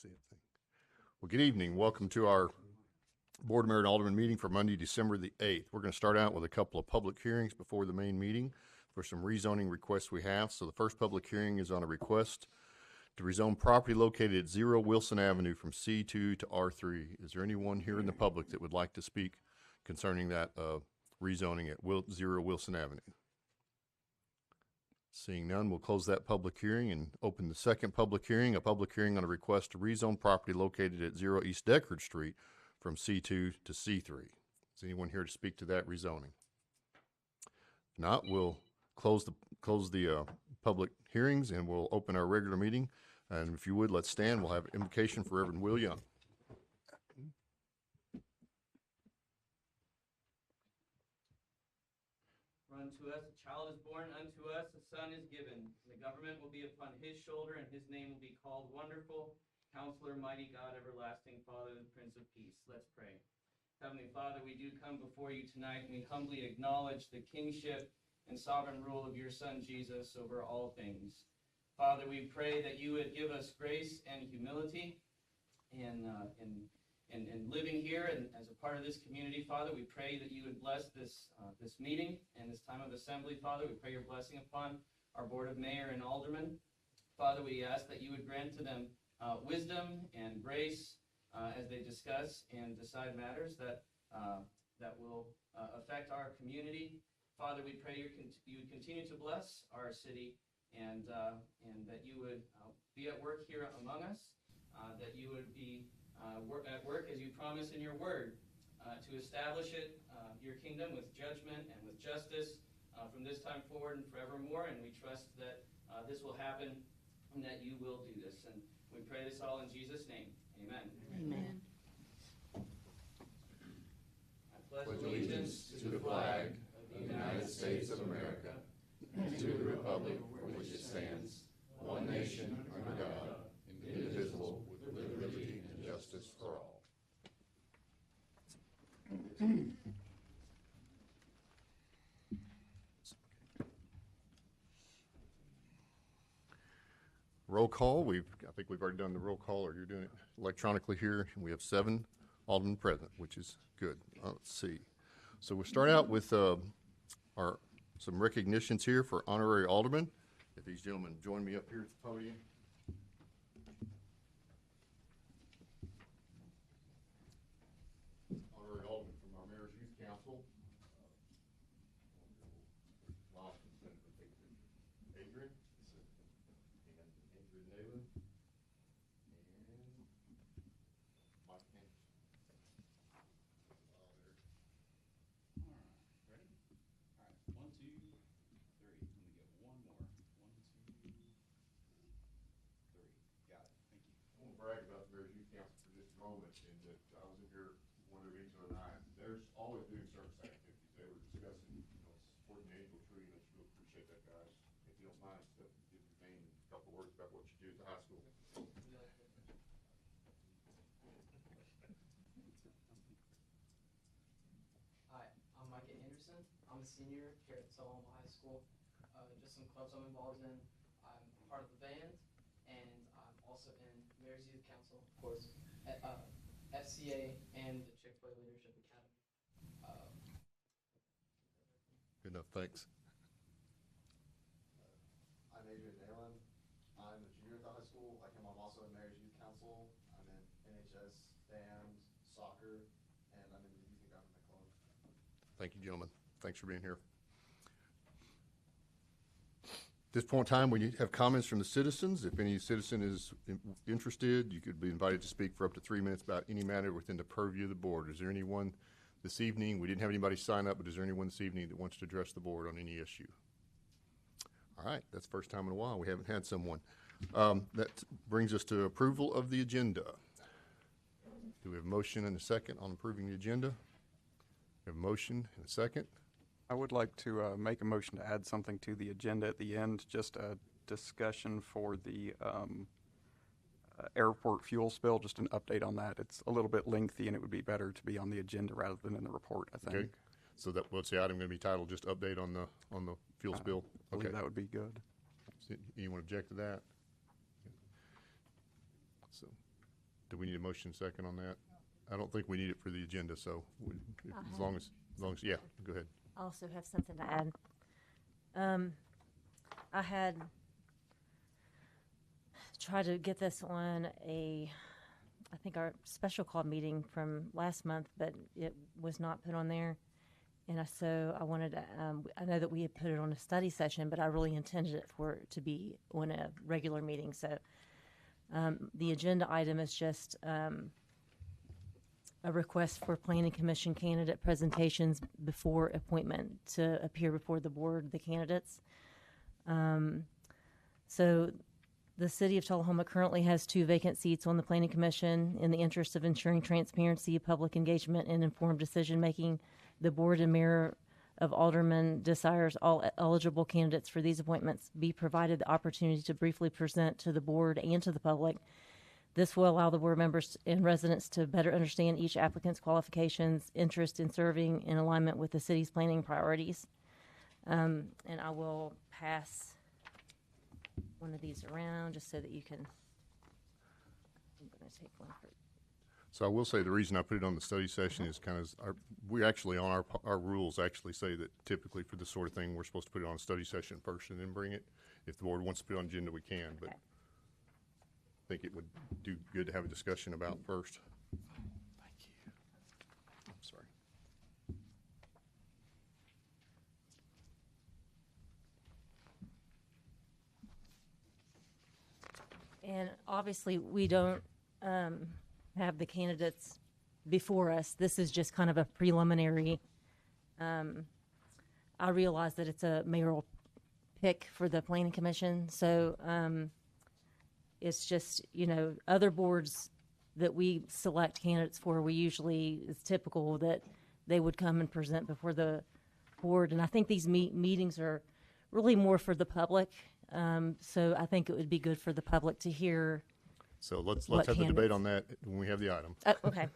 See it thing. Well, good evening. Welcome to our Board of Mayor and Alderman meeting for Monday, December the 8th. We're going to start out with a couple of public hearings before the main meeting for some rezoning requests we have. So the first public hearing is on a request to rezone property located at 0 Wilson Avenue from C2 to R3. Is there anyone here in the public that would like to speak concerning that rezoning at 0 Wilson Avenue? Seeing none, we'll close that public hearing and open the second public hearing, a public hearing on a request to rezone property located at 0 East Deckard Street from C2 to C3. Is anyone here to speak to that rezoning? If not, we'll close the public hearings and we'll open our regular meeting. And if you would, let's stand. We'll have an invocation for Reverend Will Young. Unto us a child is born, unto us a son is given. The government will be upon his shoulder, and his name will be called Wonderful, Counselor, Mighty God, Everlasting Father, the Prince of Peace. Let's pray. Heavenly Father, we do come before you tonight, and we humbly acknowledge the kingship and sovereign rule of your Son, Jesus, over all things. Father, we pray that you would give us grace and humility in living here and as a part of this community. Father, we pray that you would bless this meeting and this time of assembly. Father, we pray your blessing upon our Board of Mayor and Aldermen. Father, we ask that you would grant to them wisdom and grace as they discuss and decide matters that will affect our community. Father, we pray you would continue to bless our city and that you would be at work here among us, that you would be at work as you promise in your word to establish your kingdom with judgment and with justice from this time forward and forevermore. And we trust that this will happen and that you will do this. And we pray this all in Jesus' name. Amen. Amen. I pledge allegiance to the flag of the United States of America and to the republic for which it stands, one nation under God, indivisible, with liberty and justice for all. Roll call. I think we've already done the roll call, or you're doing it electronically here. We have 7 aldermen present, which is good. Let's see. So we'll start out with some recognitions here for honorary aldermen. If these gentlemen join me up here at the podium. Honorary alderman from our Mayor's Youth Council. Adrian. And Adrian Nalen. And Mike Anderson. Ready? All right. 1, 2, 3. Let me get one more. 1, 2, 3. Got it. Thank you. I want to brag about the Mayor's Youth Council for just a moment, in that I was in here one of each other night. There's always doing service activities. They were discussing, supporting the Angel Tree, and I should really appreciate that, guys. If you don't mind, give your name and a couple of words about what you do at the high school. Hi, I'm Micah Anderson. I'm a senior here at Tullahoma High School. Just some clubs I'm involved in. I'm part of the band, and I'm also in Mayor's Youth Council, of course, at FCA and the Chick-fil-A Leadership Academy. Good enough, thanks. I'm Adrian Nalen. I'm a junior at the high school. Like him, I'm also in Mayor's Youth Council. I'm in NHS, band, soccer, and I'm in the Youth and Government Club. Thank you, gentlemen. Thanks for being here. At this point in time, we have comments from the citizens. If any citizen is interested, you could be invited to speak for up to 3 minutes about any matter within the purview of the board. Is there anyone this evening? We didn't have anybody sign up, but is there anyone this evening that wants to address the board on any issue? All right, that's the first time in a while we haven't had someone. That brings us to approval of the agenda. Do we have a motion and a second on approving the agenda? We have a motion and a second. I would like to make a motion to add something to the agenda at the end, just a discussion for the airport fuel spill, just an update on that. It's a little bit lengthy, and it would be better to be on the agenda rather than in the report, I think. Okay. So what's the item going to be titled? Just update on the fuel spill? I believe that would be good. Anyone object to that? So Do we need a motion second on that? I don't think we need it for the agenda, so as long as, yeah, go ahead. I also have something to add. I had tried to get this on I think our special call meeting from last month, but it was not put on there. And so I wanted to, I know that we had put it on a study session, but I really intended it for it to be on a regular meeting. So the agenda item is just a request for planning commission candidate presentations before appointment to appear before the board, the candidates. So the city of Tullahoma currently has 2 vacant seats on the planning commission. In the interest of ensuring transparency, public engagement, and informed decision-making, the board and mayor of Aldermen desires all eligible candidates for these appointments be provided the opportunity to briefly present to the board and to the public. This will allow the board members and residents to better understand each applicant's qualifications, interest in serving, in alignment with the city's planning priorities. And I will pass one of these around just so that you can, I'm going to take one for, So I will say the reason I put it on the study session is kind of, we actually, on our rules actually say that typically for this sort of thing, we're supposed to put it on a study session first and then bring it. If the board wants to put it on agenda, we can, but Okay. I think it would do good to have a discussion about first. Thank you. I'm sorry. and obviously we don't have the candidates before us. This is just kind of a preliminary. I realize that it's a mayoral pick for the planning commission, so it's just, you know, other boards that we select candidates for, we usually, it's typical that they would come and present before the board. And I think these meetings are really more for the public. So I think it would be good for the public to hear. So let's What have the debate candidates? on that when we have the item. Okay.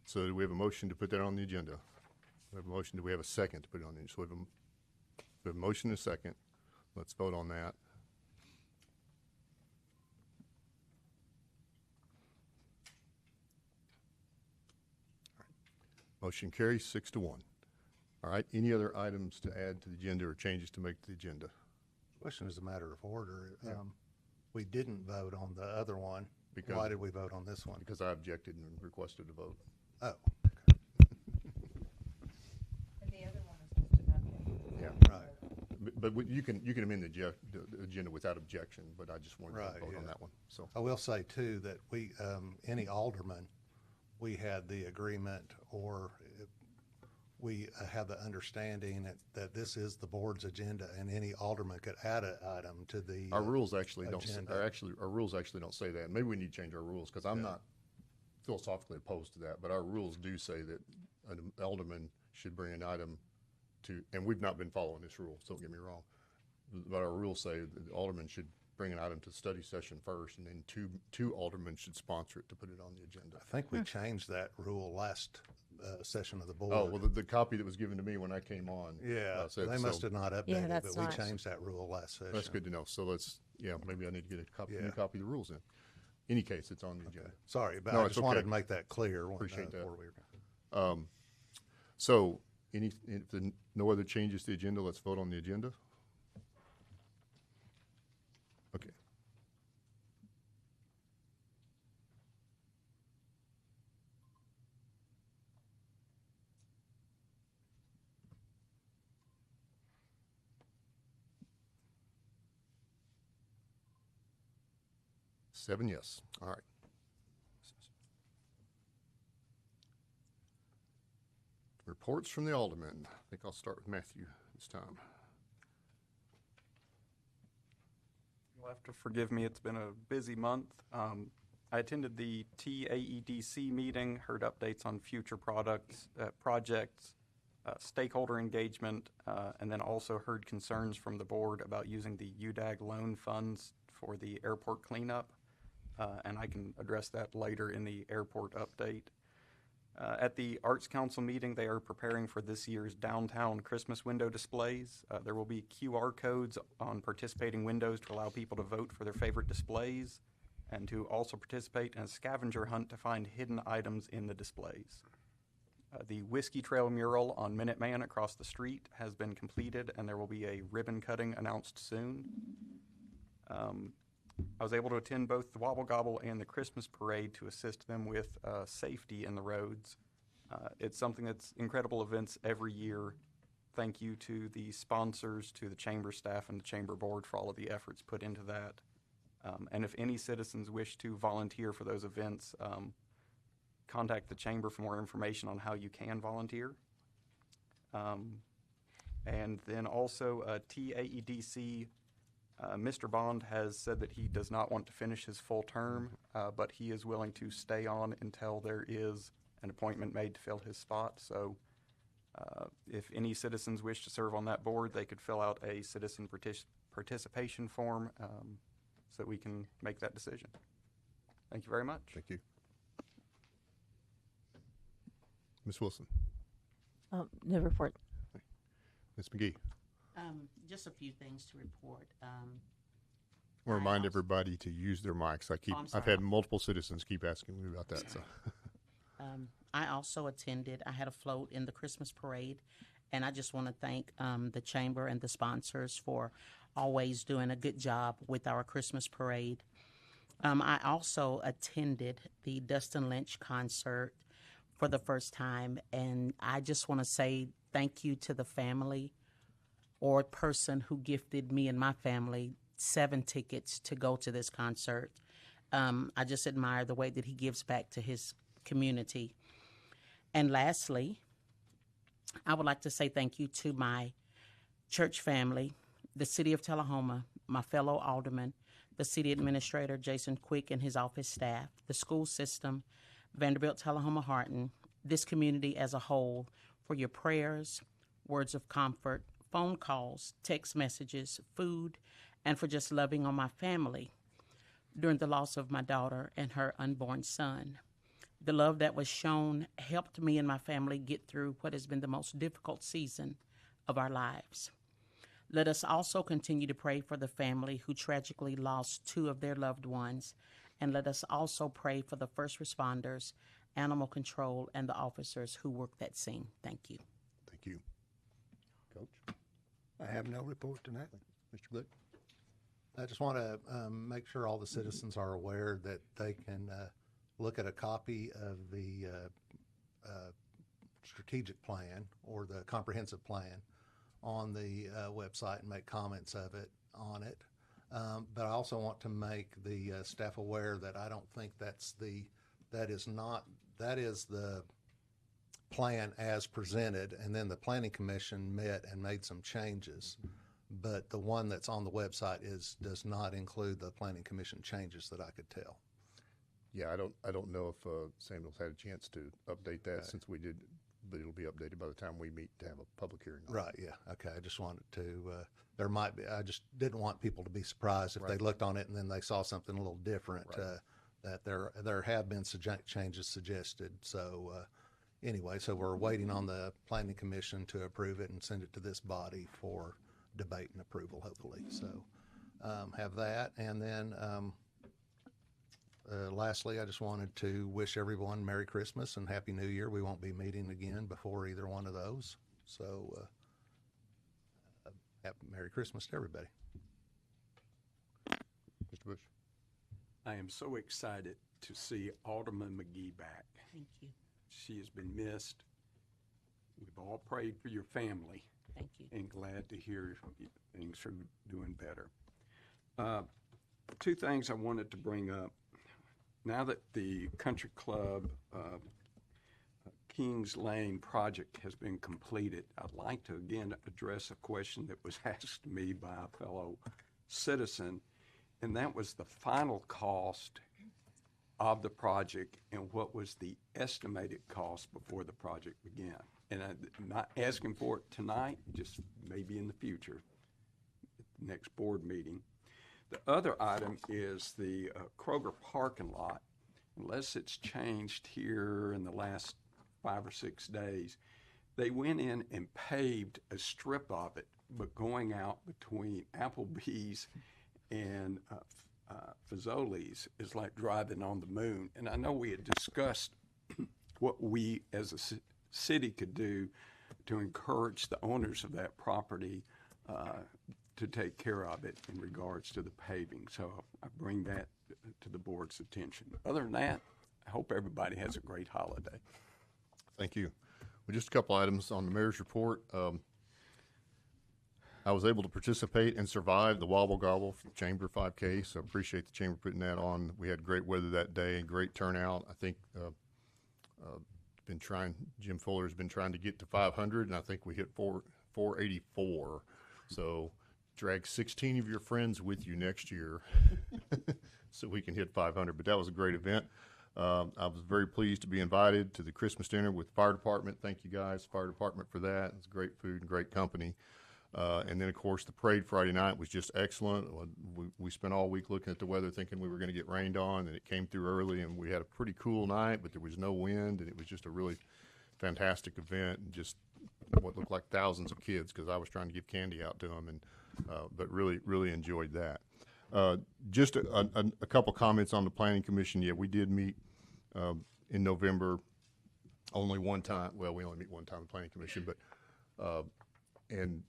So do we have a motion to put that on the agenda? We have a motion. Do we have a second to put it on the agenda? So we have a motion and a second. Let's vote on that. Motion carries 6-1. All right, any other items to add to the agenda or changes to make to the agenda? Question is a matter of order. Yeah. We didn't vote on the other one. Because- Why did we vote on this one? Because I objected and requested a vote. Oh, And the other one is just about. Yeah. right. But you can amend the agenda without objection, but I just wanted to Right, vote on yeah. that one, so. I will say too that we, any alderman, we had the agreement or we had the understanding that this is the board's agenda and any alderman could add an item to the. Our rules actually don't, agenda. our rules actually don't say that. Maybe we need to change our rules, because I'm Yeah. not philosophically opposed to that, but our rules do say that an alderman should bring an item to, and we've not been following this rule, so don't get me wrong. But our rules say that the alderman should bring an item to the study session first, and then two aldermen should sponsor it to put it on the agenda. I think we changed that rule last session of the board. Oh, well, the copy that was given to me when I came on. Yeah, said they so. must have not updated, Yeah, but that's we not- changed that rule last session. That's good to know. So maybe I need to get a copy, Yeah. new copy of the rules in. Any case, it's on the Okay. agenda. Sorry, but No, I it's just wanted okay. to make that clear. Appreciate that. Before we So, if no other changes to the agenda, let's vote on the agenda. Okay. Seven yes. All right. Reports from the aldermen. I think I'll start with Matthew this time. You'll have to forgive me, it's been a busy month. I attended the TAEDC meeting, heard updates on future projects, stakeholder engagement, and then also heard concerns from the board about using the UDAG loan funds for the airport cleanup, and I can address that later in the airport update. At the Arts Council meeting, they are preparing for this year's downtown Christmas window displays. There will be QR codes on participating windows to allow people to vote for their favorite displays. and to also participate in a scavenger hunt to find hidden items in the displays. The Whiskey Trail mural on Minuteman across the street has been completed, and there will be a ribbon cutting announced soon. I was able to attend both the Wobble Gobble and the Christmas Parade to assist them with safety in the roads. It's something that's incredible events every year. Thank you to the sponsors, to the chamber staff, and the chamber board for all of the efforts put into that. And if any citizens wish to volunteer for those events, contact the chamber for more information on how you can volunteer. And then also TAEDC, Mr. Bond has said that he does not want to finish his full term, but he is willing to stay on until there is an appointment made to fill his spot. So if any citizens wish to serve on that board, they could fill out a citizen participation form so that we can make that decision. Thank you very much. Thank you. Ms. Wilson. No report. Ms. McGee. Just a few things to report. I want to remind everybody to use their mics. I've had multiple citizens keep asking me about that. So. I also attended. I had a float in the Christmas parade, and I just want to thank the chamber and the sponsors for always doing a good job with our Christmas parade. I also attended the Dustin Lynch concert for the first time, and I just want to say thank you to the family or person who gifted me and my family 7 tickets to go to this concert. I just admire the way that he gives back to his community. And lastly, I would like to say thank you to my church family, the city of Tullahoma, my fellow aldermen, the city administrator, Jason Quick, and his office staff, the school system, Vanderbilt Tullahoma Harton, this community as a whole, for your prayers, words of comfort, phone calls, text messages, food, and for just loving on my family during the loss of my daughter and her unborn son. The love that was shown helped me and my family get through what has been the most difficult season of our lives. Let us also continue to pray for the family who tragically lost 2 of their loved ones, and let us also pray for the first responders, animal control, and the officers who worked that scene. Thank you. Thank you. Coach? I have no report tonight. Mr. Glick? I just want to make sure all the citizens are aware that they can look at a copy of the strategic plan or the comprehensive plan on the website and make comments of it on it. But I also want to make the staff aware that I don't think that is the plan as presented, and then the Planning Commission met and made some changes. But the one that's on the website does not include the Planning Commission changes that I could tell. Yeah, I don't know if Samuel's had a chance to update that since we did, but it'll be updated by the time we meet to have a public hearing. Right, yeah, okay, I just wanted to, I just didn't want people to be surprised if they looked on it and then they saw something a little different, that there have been changes suggested, so anyway, so we're waiting on the Planning Commission to approve it and send it to this body for debate and approval, hopefully, so have that, and then lastly, I just wanted to wish everyone Merry Christmas and Happy New Year. We won't be meeting again before either one of those. So, happy Merry Christmas to everybody. Mr. Bush? I am so excited to see Alderman McGee back. Thank you. She has been missed. We've all prayed for your family. Thank you. And glad to hear things are doing better. 2 things I wanted to bring up. Now that the Country Club Kings Lane project has been completed, I'd like to again address a question that was asked me by a fellow citizen, and that was the final cost of the project and what was the estimated cost before the project began. And I'm not asking for it tonight, just maybe in the future, next board meeting. The other item is the Kroger parking lot. Unless it's changed here in the last 5 or 6 days, they went in and paved a strip of it, but going out between Applebee's and Fazoli's is like driving on the moon. And I know we had discussed what we as a city could do to encourage the owners of that property to take care of it in regards to the paving. So I bring that to the board's attention. Other than that, I hope everybody has a great holiday. Thank you. Well, just a couple items on the mayor's report. I was able to participate and survive the Wobble Gobble for the Chamber 5K, so I appreciate the Chamber putting that on. We had great weather that day and great turnout. I think Jim Fuller has been trying to get to 500, and I think we hit 484. So drag 16 of your friends with you next year so we can hit 500. But that was a great event. I was very pleased to be invited to the Christmas dinner with the fire department. Thank you guys, fire department, for that. It's great food and great company. And then, of course, the parade Friday night was just excellent. We spent all week looking at the weather thinking we were going to get rained on, and it came through early, and we had a pretty cool night, but there was no wind, and it was just a really fantastic event, and just what looked like thousands of kids, because I was trying to give candy out to them, and but really, really enjoyed that. Just a couple comments on the Planning Commission. Yeah, we did meet in November only one time. Well, we only meet one time in the Planning Commission, but and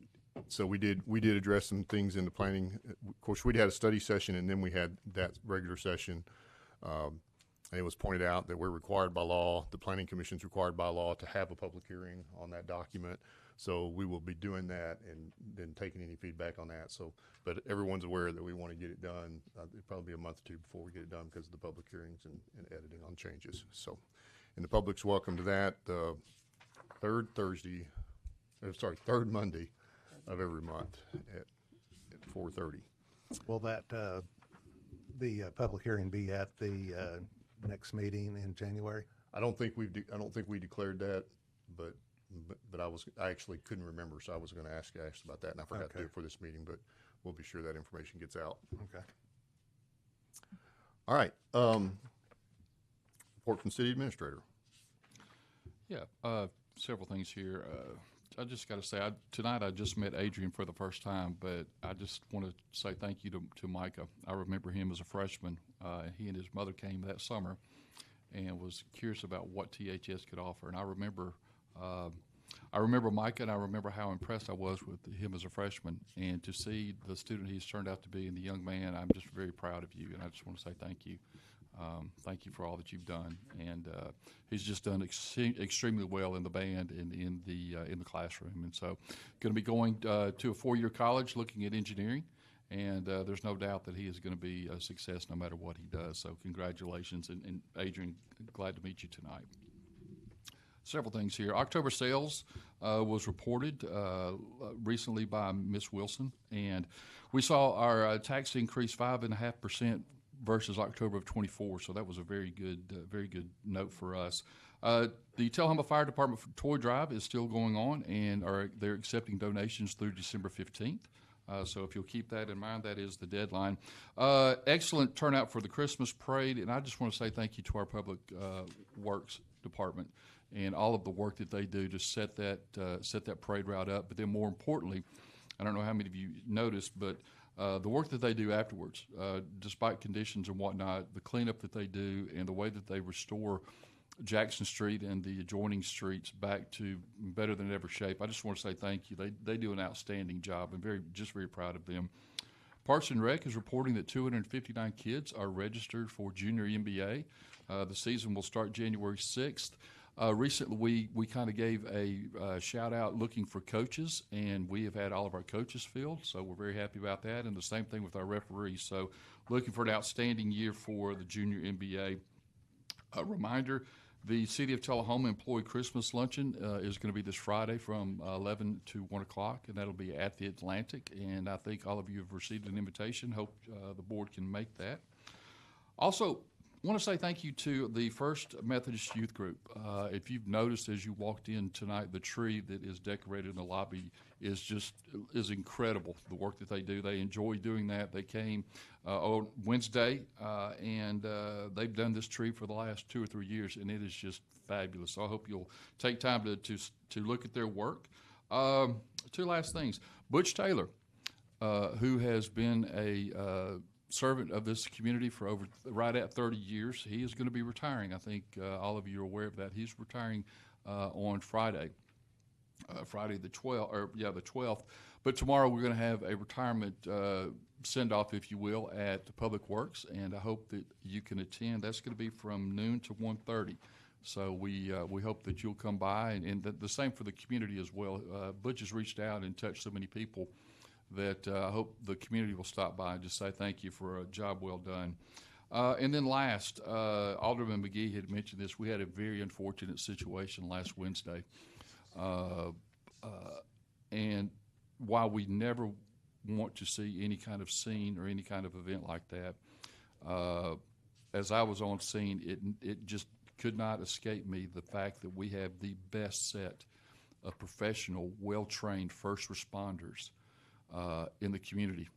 so we did address some things in the planning. Of course, we'd had a study session, and then we had that regular session. And it was pointed out that we're required by law, the Planning Commission's required by law to have a public hearing on that document. So we will be doing that and then taking any feedback on that. So, but everyone's aware that we want to get it done. It'll probably be a month or two before we get it done because of the public hearings and editing on changes. So, and the public's welcome to that. Third Monday of every month at 4:30. Will that, the public hearing be at the next meeting in January? I don't think we declared that, but I actually couldn't remember, so I was going to ask about that, and I forgot to do it for this meeting, but we'll be sure that information gets out. Okay. All right. Report from City Administrator. Yeah, several things here. I just got to say, tonight I just met Adrian for the first time, but I just want to say thank you to Micah. I remember him as a freshman. He and his mother came that summer and was curious about what THS could offer. And I remember Micah, and I remember how impressed I was with him as a freshman. And to see the student he's turned out to be and the young man, I'm just very proud of you. And I just want to say thank you. Thank you for all that you've done, and he's just done extremely well in the band and in the classroom. And so, going to be going to a 4-year college, looking at engineering, and there's no doubt that he is going to be a success no matter what he does. So, congratulations, and Adrian, glad to meet you tonight. Several things here. October sales was reported recently by Ms. Wilson, and we saw our tax increase 5.5%. Versus October of 24, so that was a very good note for us. The Tullahoma Fire Department Toy Drive is still going on, and they're accepting donations through December 15th. So if you'll keep that in mind, that is the deadline. Excellent turnout for the Christmas parade, and I just want to say thank you to our Public Works Department and all of the work that they do to set that parade route up. But then more importantly, I don't know how many of you noticed, but the work that they do afterwards, despite conditions and whatnot, the cleanup that they do and the way that they restore Jackson Street and the adjoining streets back to better than ever shape. I just want to say thank you. They do an outstanding job. I'm very proud of them. Parks and Rec is reporting that 259 kids are registered for Junior NBA. The season will start January 6th. Recently, we kind of gave a shout out looking for coaches, and we have had all of our coaches filled, so we're very happy about that. And the same thing with our referees. So, looking for an outstanding year for the Junior NBA. A reminder: the City of Tullahoma Employee Christmas Luncheon is going to be this Friday from 11 to 1 o'clock, and that'll be at the Atlantic. And I think all of you have received an invitation. Hope the board can make that. Also, I want to say thank you to the First Methodist Youth Group. If you've noticed as you walked in tonight, the tree that is decorated in the lobby is incredible. The work that they do, they enjoy doing that. They came on Wednesday, and they've done this tree for the last 2 or 3 years, and it is just fabulous. So I hope you'll take time to look at their work. 2 last things. Butch Taylor, who has been a servant of this community for right at 30 years. He is going to be retiring. I think all of you are aware of that. He's retiring on Friday. Friday the 12th. But tomorrow we're going to have a retirement send-off, if you will, at Public Works, and I hope that you can attend. That's going to be from noon to 1:30. So we hope that you'll come by, and the same for the community as well. Butch has reached out and touched so many people that I hope the community will stop by and just say thank you for a job well done. And then last, Alderman McGee had mentioned this. We had a very unfortunate situation last Wednesday. And while we never want to see any kind of scene or any kind of event like that, as I was on scene, it just could not escape me the fact that we have the best set of professional, well-trained first responders in the community.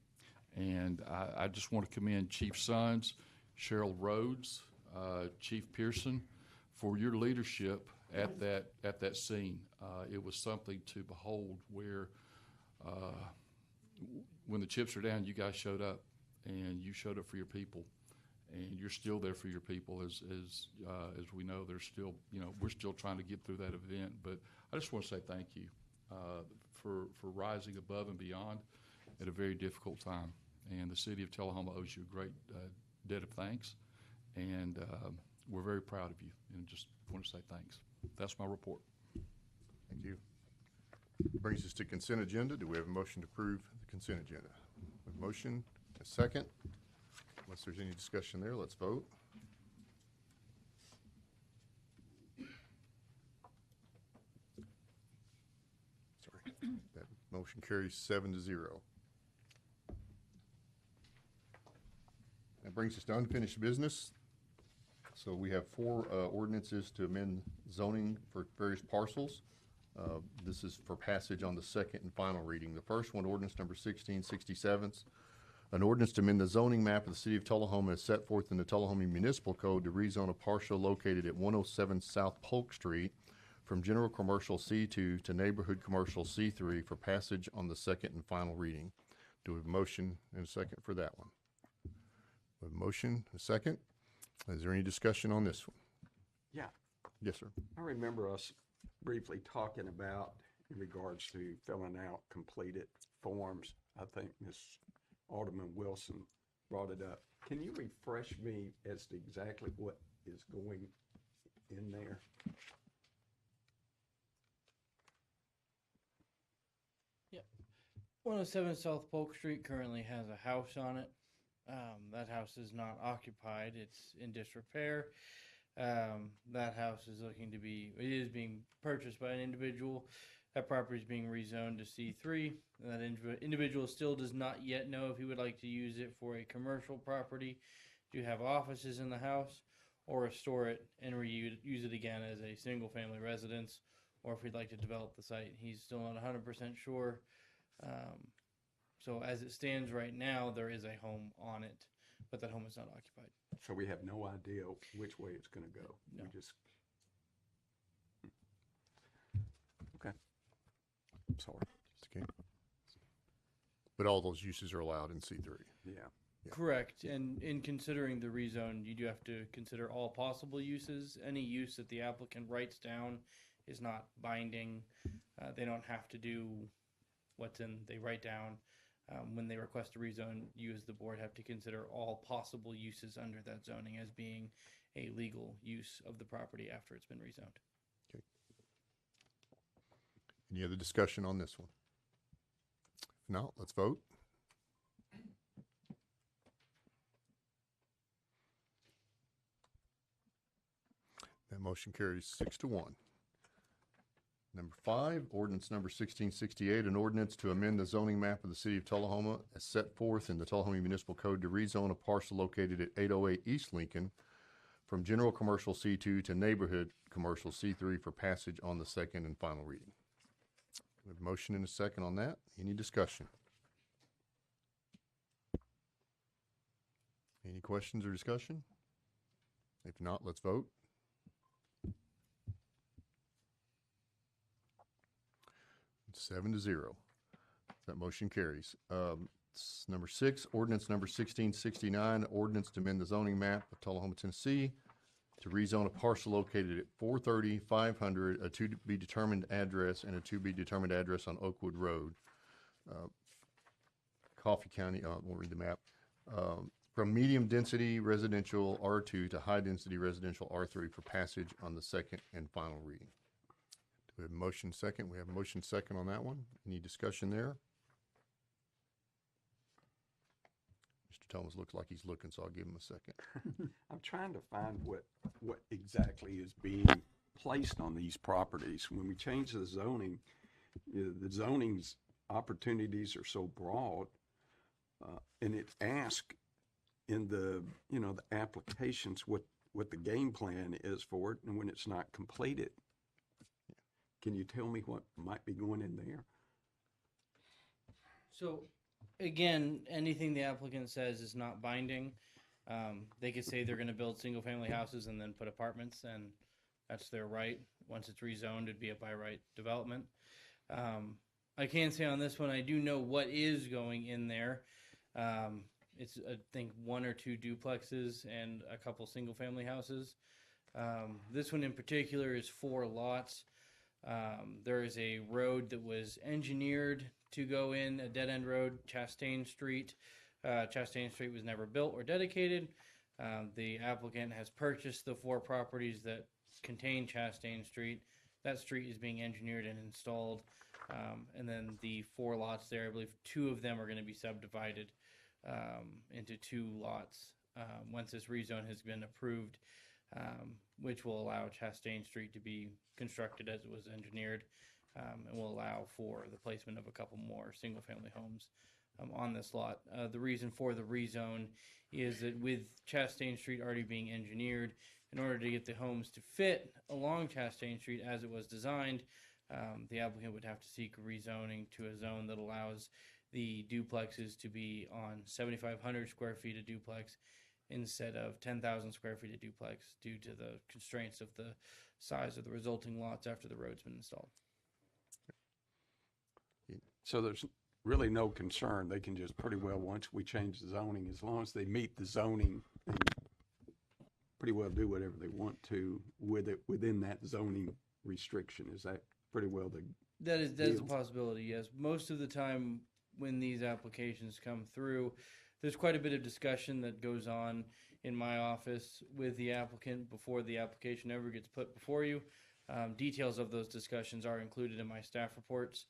And I just want to commend Chief Sons, Cheryl Rhodes, Chief Pearson, for your leadership at that scene. It was something to behold where when the chips are down, you guys showed up, and you showed up for your people, and you're still there for your people. As we know, there's still, we're still trying to get through that event. But I just want to say thank you for rising above and beyond at a very difficult time. And the city of Tullahoma owes you a great debt of thanks, and we're very proud of you, and just want to say thanks. That's my report. Thank you. Brings us to consent agenda. Do we have a motion to approve the consent agenda? A motion, a second. Unless there's any discussion there, let's vote. Sorry. That motion carries 7-0. That brings us to unfinished business. So we have 4 ordinances to amend zoning for various parcels. This is for passage on the second and final reading. The first one, ordinance number 1667, an ordinance to amend the zoning map of the city of Tullahoma as set forth in the Tullahoma Municipal Code to rezone a parcel located at 107 South Polk Street from general commercial C2 to neighborhood commercial C3 for passage on the second and final reading. Do we have a motion and a second for that one? We have a motion, a second. Is there any discussion on this one? Yeah, Yes, sir. I remember us briefly talking about in regards to filling out completed forms. I think Ms. Alderman Wilson brought it up. Can you refresh me as to exactly what is going in there? Yep. 107 South Polk Street currently has a house on it. That house is not occupied. It's in disrepair. That house is it is being purchased by an individual. That property is being rezoned to C3. And that individual still does not yet know if he would like to use it for a commercial property, to have offices in the house, or store it and use it again as a single family residence, or if he'd like to develop the site. He's still not 100% sure. So as it stands right now, there is a home on it, but that home is not occupied. So we have no idea which way it's going to go. No. We just. Okay. Sorry. Okay. But all those uses are allowed in C3. Yeah. Yeah. Correct. And in considering the rezone, you do have to consider all possible uses. Any use that the applicant writes down is not binding. They don't have to do what's they write down. When they request a rezone, you as the board have to consider all possible uses under that zoning as being a legal use of the property after it's been rezoned. Okay. Any other discussion on this one? If not, let's vote. That motion carries 6-1. Number 5, ordinance number 1668, an ordinance to amend the zoning map of the city of Tullahoma as set forth in the Tullahoma Municipal Code to rezone a parcel located at 808 East Lincoln from general commercial C2 to neighborhood commercial C3 for passage on the second and final reading. We have a motion and a second on that. Any discussion? Any questions or discussion? If not, let's vote. It's 7-0. That motion carries. Number 6, ordinance number 1669, ordinance to amend the zoning map of Tullahoma, Tennessee, to rezone a parcel located at 430, 500, a to-be-determined address, and a to-be-determined address on Oakwood Road. Coffee County, we'll read the map. From medium-density residential R2 to high-density residential R3 for passage on the second and final reading. Do we have a motion second? We have a motion second on that one. Any discussion there? Mr. Thomas looks like he's looking, so I'll give him a second. I'm trying to find what exactly is being placed on these properties. When we change the zoning, the zoning's opportunities are so broad, and it asks in the, the applications what the game plan is for it, and when it's not completed. Can you tell me what might be going in there? So, again, anything the applicant says is not binding. They could say they're going to build single-family houses and then put apartments, and that's their right. Once it's rezoned, it'd be a by right development. I can say on this one, I do know what is going in there. It's, I think, 1 or 2 duplexes and a couple single-family houses. This one in particular is 4 lots. There is a road that was engineered to go in, a dead-end road, Chastain Street. Chastain Street was never built or dedicated. The applicant has purchased the 4 properties that contain Chastain Street. That street is being engineered and installed. And then the 4 lots there, I believe 2 of them are going to be subdivided into 2 lots once this rezone has been approved, which will allow Chastain Street to be constructed as it was engineered, and will allow for the placement of a couple more single-family homes on this lot. The reason for the rezone is that with Chastain Street already being engineered, in order to get the homes to fit along Chastain Street as it was designed, the applicant would have to seek rezoning to a zone that allows the duplexes to be on 7,500 square feet of duplex instead of 10,000 square feet of duplex due to the constraints of the size of the resulting lots after the road's been installed. So there's really no concern. They can just pretty well, once we change the zoning, as long as they meet the zoning, they pretty well do whatever they want to with it within that zoning restriction. Is that pretty well the That is a deal? possibility, yes. Most of the time when these applications come through, there's quite a bit of discussion that goes on in my office with the applicant before the application ever gets put before you. Details of those discussions are included in my staff reports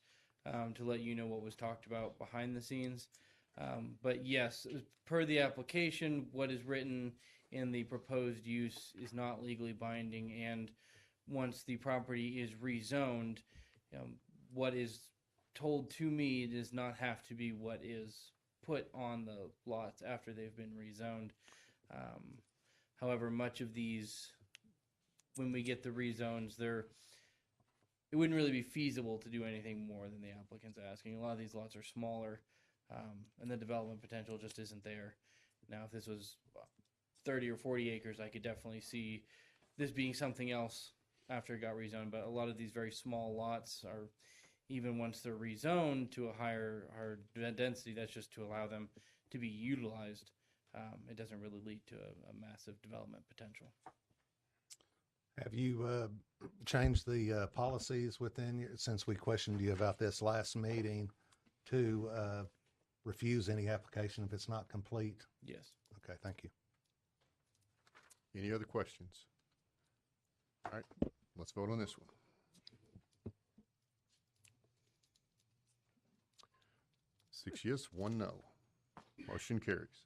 to let you know what was talked about behind the scenes. But yes, per the application, what is written in the proposed use is not legally binding, and once the property is rezoned, what is told to me does not have to be what is put on the lots after they've been rezoned. However, much of these, when we get the rezones, it wouldn't really be feasible to do anything more than the applicant's asking. A lot of these lots are smaller, and the development potential just isn't there. Now, if this was 30 or 40 acres, I could definitely see this being something else after it got rezoned, but a lot of these very small lots are, even once they're rezoned to a higher density, that's just to allow them to be utilized. It doesn't really lead to a massive development potential. Have you changed the policies within your, since we questioned you about this last meeting, to refuse any application if it's not complete? Yes. Okay, thank you. Any other questions? All right, let's vote on this one. Six yes, 1 no. Motion carries.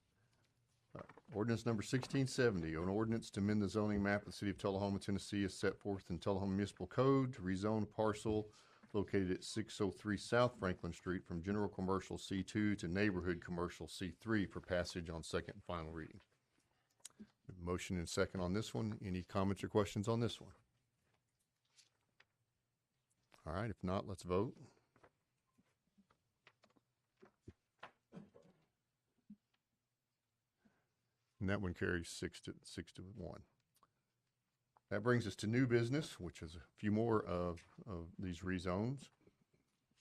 Ordinance number 1670, an ordinance to amend the zoning map of the city of Tullahoma, Tennessee, as set forth in Tullahoma Municipal Code to rezone parcel located at 603 South Franklin Street from general commercial C2 to neighborhood commercial C3 for passage on second and final reading. Motion and second on this one. Any comments or questions on this one? All right, if not, let's vote. And that one carries 6 to 1. That brings us to new business, which is a few more of these rezones.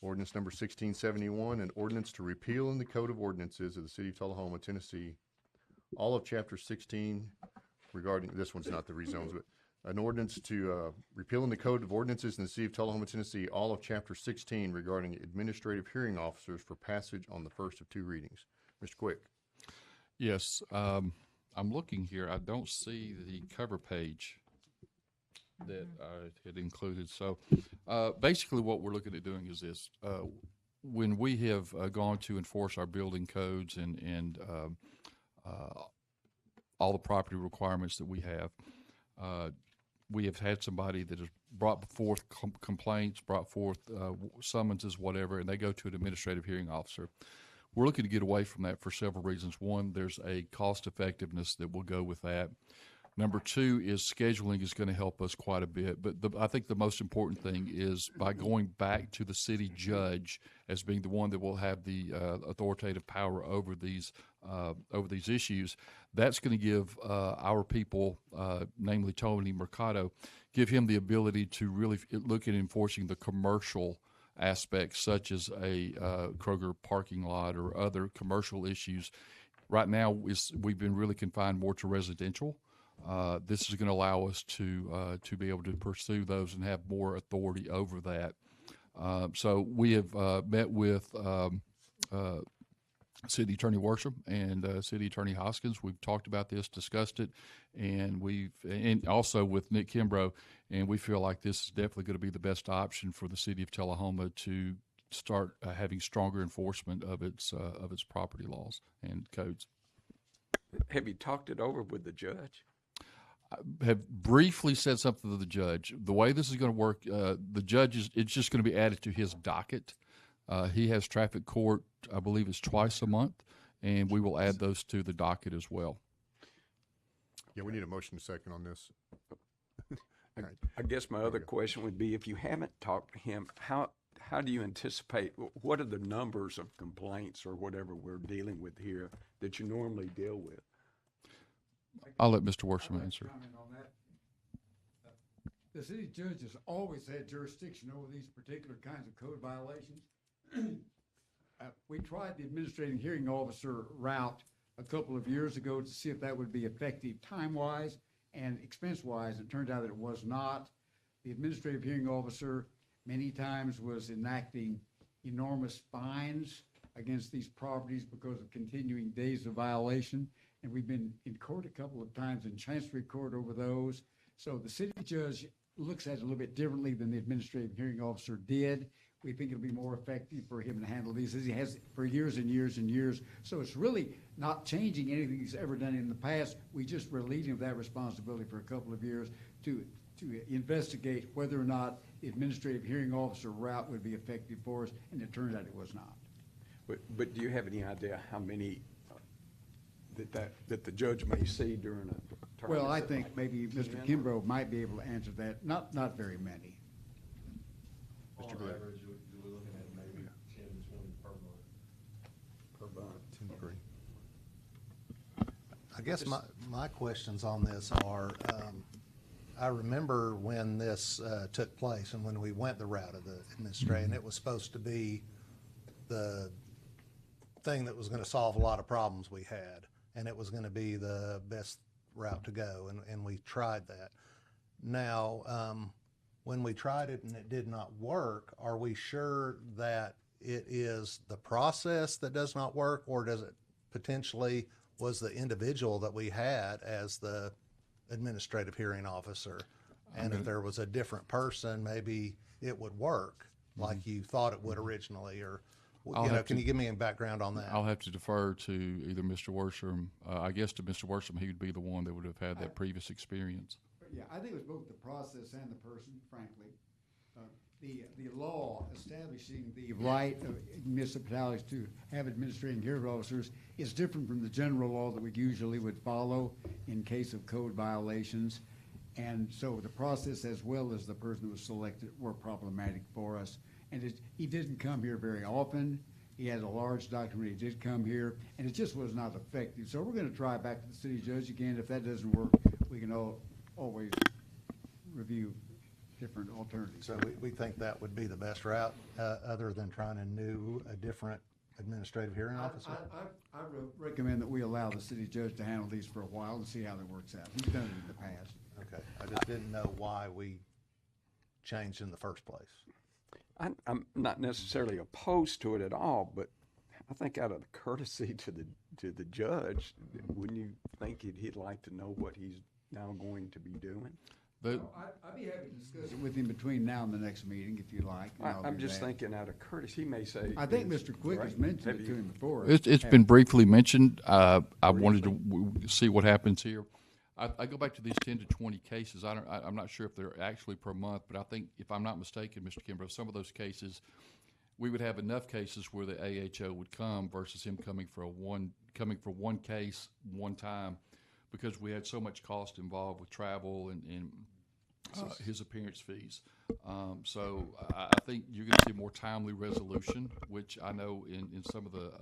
Ordinance number 1671, an ordinance to repeal in the Code of Ordinances of the City of Tullahoma, Tennessee, all of Chapter 16 regarding, this one's not the rezones, but an ordinance to repeal in the Code of Ordinances in the City of Tullahoma, Tennessee, all of Chapter 16 regarding administrative hearing officers for passage on the first of two readings. Mr. Quick. Yes, I'm looking here. I don't see the cover page that I had included. So basically what we're looking at doing is this. When we have gone to enforce our building codes and all the property requirements that we have had somebody that has brought forth complaints, brought forth summonses, whatever, and they go to an administrative hearing officer. We're looking to get away from that for several reasons. One, there's a cost effectiveness that will go with that. Number two is scheduling is going to help us quite a bit. But I think the most important thing is by going back to the city judge as being the one that will have the authoritative power over these issues, that's going to give our people, namely Tony Mercado, give him the ability to really look at enforcing the commercial aspects such as a Kroger parking lot or other commercial issues. Right now, we've been really confined more to residential. This is going to allow us to be able to pursue those and have more authority over that. So we have met with City Attorney Worsham and City Attorney Hoskins. We've talked about this, discussed it, and also with Nick Kimbrough, and we feel like this is definitely going to be the best option for the City of Tullahoma to start having stronger enforcement of its property laws and codes. Have you talked it over with the judge? I have briefly said something to the judge. The way this is going to work, the judge it's just going to be added to his docket. He has traffic court, I believe it's twice a month, and we will add those to the docket as well. Yeah, we need a motion to second on this. I guess my other question would be, if you haven't talked to him, how do you anticipate, what are the numbers of complaints or whatever we're dealing with here that you normally deal with? I'll let Mr. Worsham answer. Comment on that. The city judge has always had jurisdiction over these particular kinds of code violations. We tried the administrative hearing officer route a couple of years ago to see if that would be effective time-wise and expense-wise. It turned out that it was not. The administrative hearing officer many times was enacting enormous fines against these properties because of continuing days of violation. And we've been in court a couple of times in Chancery Court over those. So the city judge looks at it a little bit differently than the administrative hearing officer did. We think it'll be more effective for him to handle these as he has for years and years and years. So it's really not changing anything he's ever done in the past. We just relieved him of that responsibility for a couple of years to investigate whether or not the administrative hearing officer route would be effective for us, and it turned out it was not. But do you have any idea how many that the judge may see during a term? Well, I think maybe Mr. Kimbrough might be able to answer that. Not very many. On average, you're looking at maybe 10 to 20 per month. Per month. 10 to 3. I guess my questions on this are, I remember when this took place and when we went the route of the administration, it was supposed to be the thing that was going to solve a lot of problems we had, and it was going to be the best route to go, and we tried that. Now, when we tried it and it did not work, are we sure that it is the process that does not work, or does it potentially was the individual that we had as the administrative hearing officer? And if there was a different person, maybe it would work like you thought it would originally, or can you give me a background on that? I'll have to defer to either Mr. Worsham. I guess to Mr. Worsham, he would be the one that would have had that previous experience. Yeah, I think it was both the process and the person, frankly. The law establishing the right of municipalities to have administrative hearing officers is different from the general law that we usually would follow in case of code violations. And so the process as well as the person who was selected were problematic for us. And he didn't come here very often. He had a large document. He did come here, and it just was not effective. So we're going to try back to the city judge again. If that doesn't work, we can always review different alternatives. So we think that would be the best route, other than trying a different administrative hearing officer? I recommend that we allow the city judge to handle these for a while and see how that works out. He's done it in the past. Okay, I just didn't know why we changed in the first place. I'm not necessarily opposed to it at all, but I think out of courtesy to the judge, wouldn't you think he'd like to know what he's now going to be doing? But I'd be happy to discuss it with him between now and the next meeting if you like. and I'll I'm do just that. thinking out of courtesy, he may say. I think it's Mr. Quick has great. mentioned Have it to you- him before. it's been briefly mentioned. I wanted to see what happens here. I go back to these 10 to 20 cases. I'm not sure if they're actually per month, but I think, if I'm not mistaken, Mr. Kimbrough, some of those cases, we would have enough cases where the AHO would come versus him coming for one case one time, because we had so much cost involved with travel and his appearance fees. So I think you're going to see more timely resolution, which I know in some of the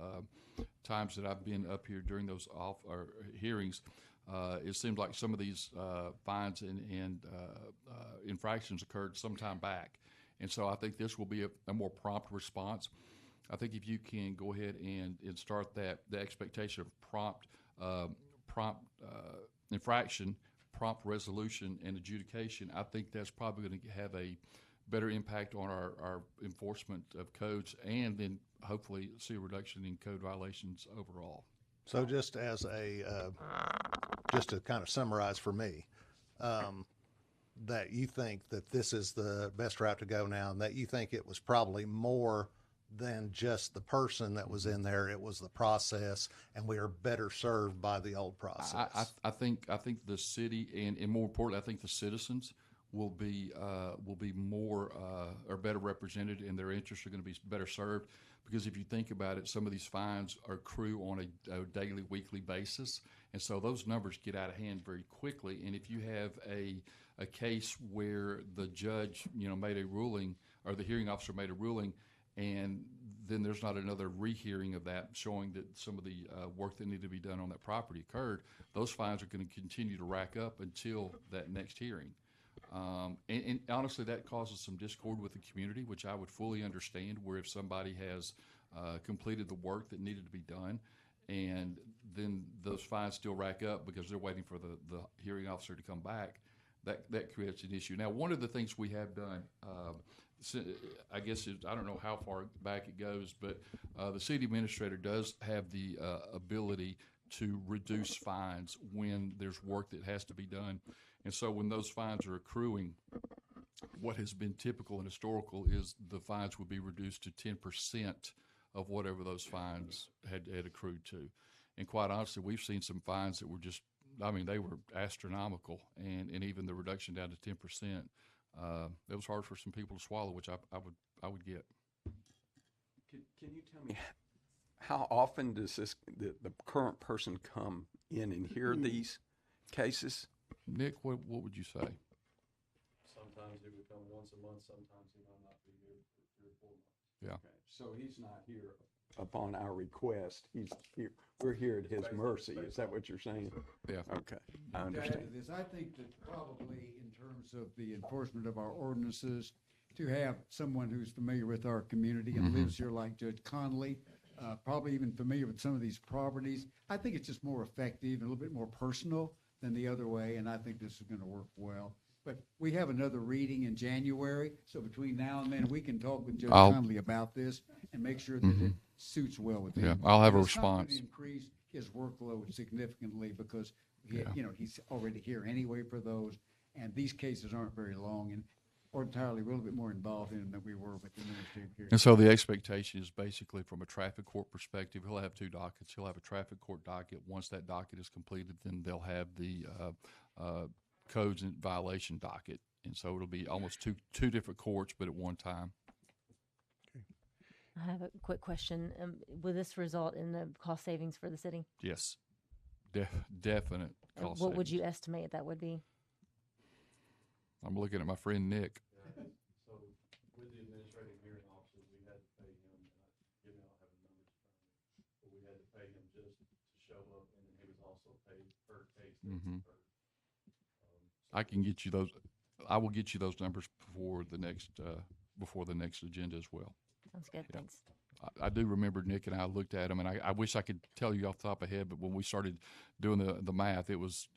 times that I've been up here during those hearings, it seemed like some of these fines and infractions occurred some time back. And so I think this will be a more prompt response. I think if you can go ahead and start the expectation of prompt infraction, prompt resolution, and adjudication, I think that's probably going to have a better impact on our enforcement of codes, and then hopefully see a reduction in code violations overall. So just as just to kind of summarize for me, that you think that this is the best route to go now, and that you think it was probably more than just the person that was in there, it was the process, and we are better served by the old process. I think the city, and more importantly, I think the citizens will be more or better represented, and their interests are going to be better served. Because if you think about it, some of these fines accrue on a daily, weekly basis, and so those numbers get out of hand very quickly. And if you have a case where the judge, made a ruling, or the hearing officer made a ruling, and then there's not another rehearing of that showing that some of the work that needed to be done on that property occurred, those fines are going to continue to rack up until that next hearing. And honestly, that causes some discord with the community, which I would fully understand, where if somebody has completed the work that needed to be done, and then those fines still rack up because they're waiting for the hearing officer to come back, that creates an issue. Now, one of the things we have done, I guess I don't know how far back it goes, but the city administrator does have the ability to reduce fines when there's work that has to be done. And so when those fines are accruing, what has been typical and historical is the fines would be reduced to 10% of whatever those fines had accrued to. And quite honestly, we've seen some fines that were just, they were astronomical, and even the reduction down to 10%, it was hard for some people to swallow, which I would get. Can you tell me, how often does the current person come in and hear these cases? Nick, what would you say? Sometimes he would come once a month, sometimes he might not be here for 3 or 4 months. Yeah. Okay, so he's not here upon our request. He's here. We're here at his mercy. Is that what you're saying? Yeah. Okay, I To add to understand. this, I think that probably in terms of the enforcement of our ordinances, to have someone who's familiar with our community and lives here like Judge Connolly, probably even familiar with some of these properties, I think it's just more effective and a little bit more personal than the other way, and I think this is going to work well. But we have another reading in January, so between now and then, we can talk with Judge Connolly about this and make sure that it suits well with him. Yeah, I'll have a It's not gonna response. increase his workload significantly because Yeah. he's already here anyway for those, and these cases aren't very long and ordinarily a little bit more involved in them than we were with the administrative hearing. And so the expectation is basically from a traffic court perspective, he'll have 2 dockets. He'll have a traffic court docket. Once that docket is completed, then they'll have the codes and violation docket. And so it'll be almost two different courts, but at one time. I have a quick question. Will this result in the cost savings for the city? Yes. Definite cost What would savings. you estimate that would be? I'm looking at my friend Nick. So with the administrative hearing officer, we had to pay him, I don't have the numbers in front of me, but we had to pay him just to show up, and then he was also paid per case. Mhm. I can get you those. I will get you those numbers before the next agenda as well. Sounds good, thanks. I do remember Nick and I looked at them, and I wish I could tell you off the top of my head, but when we started doing the math, it was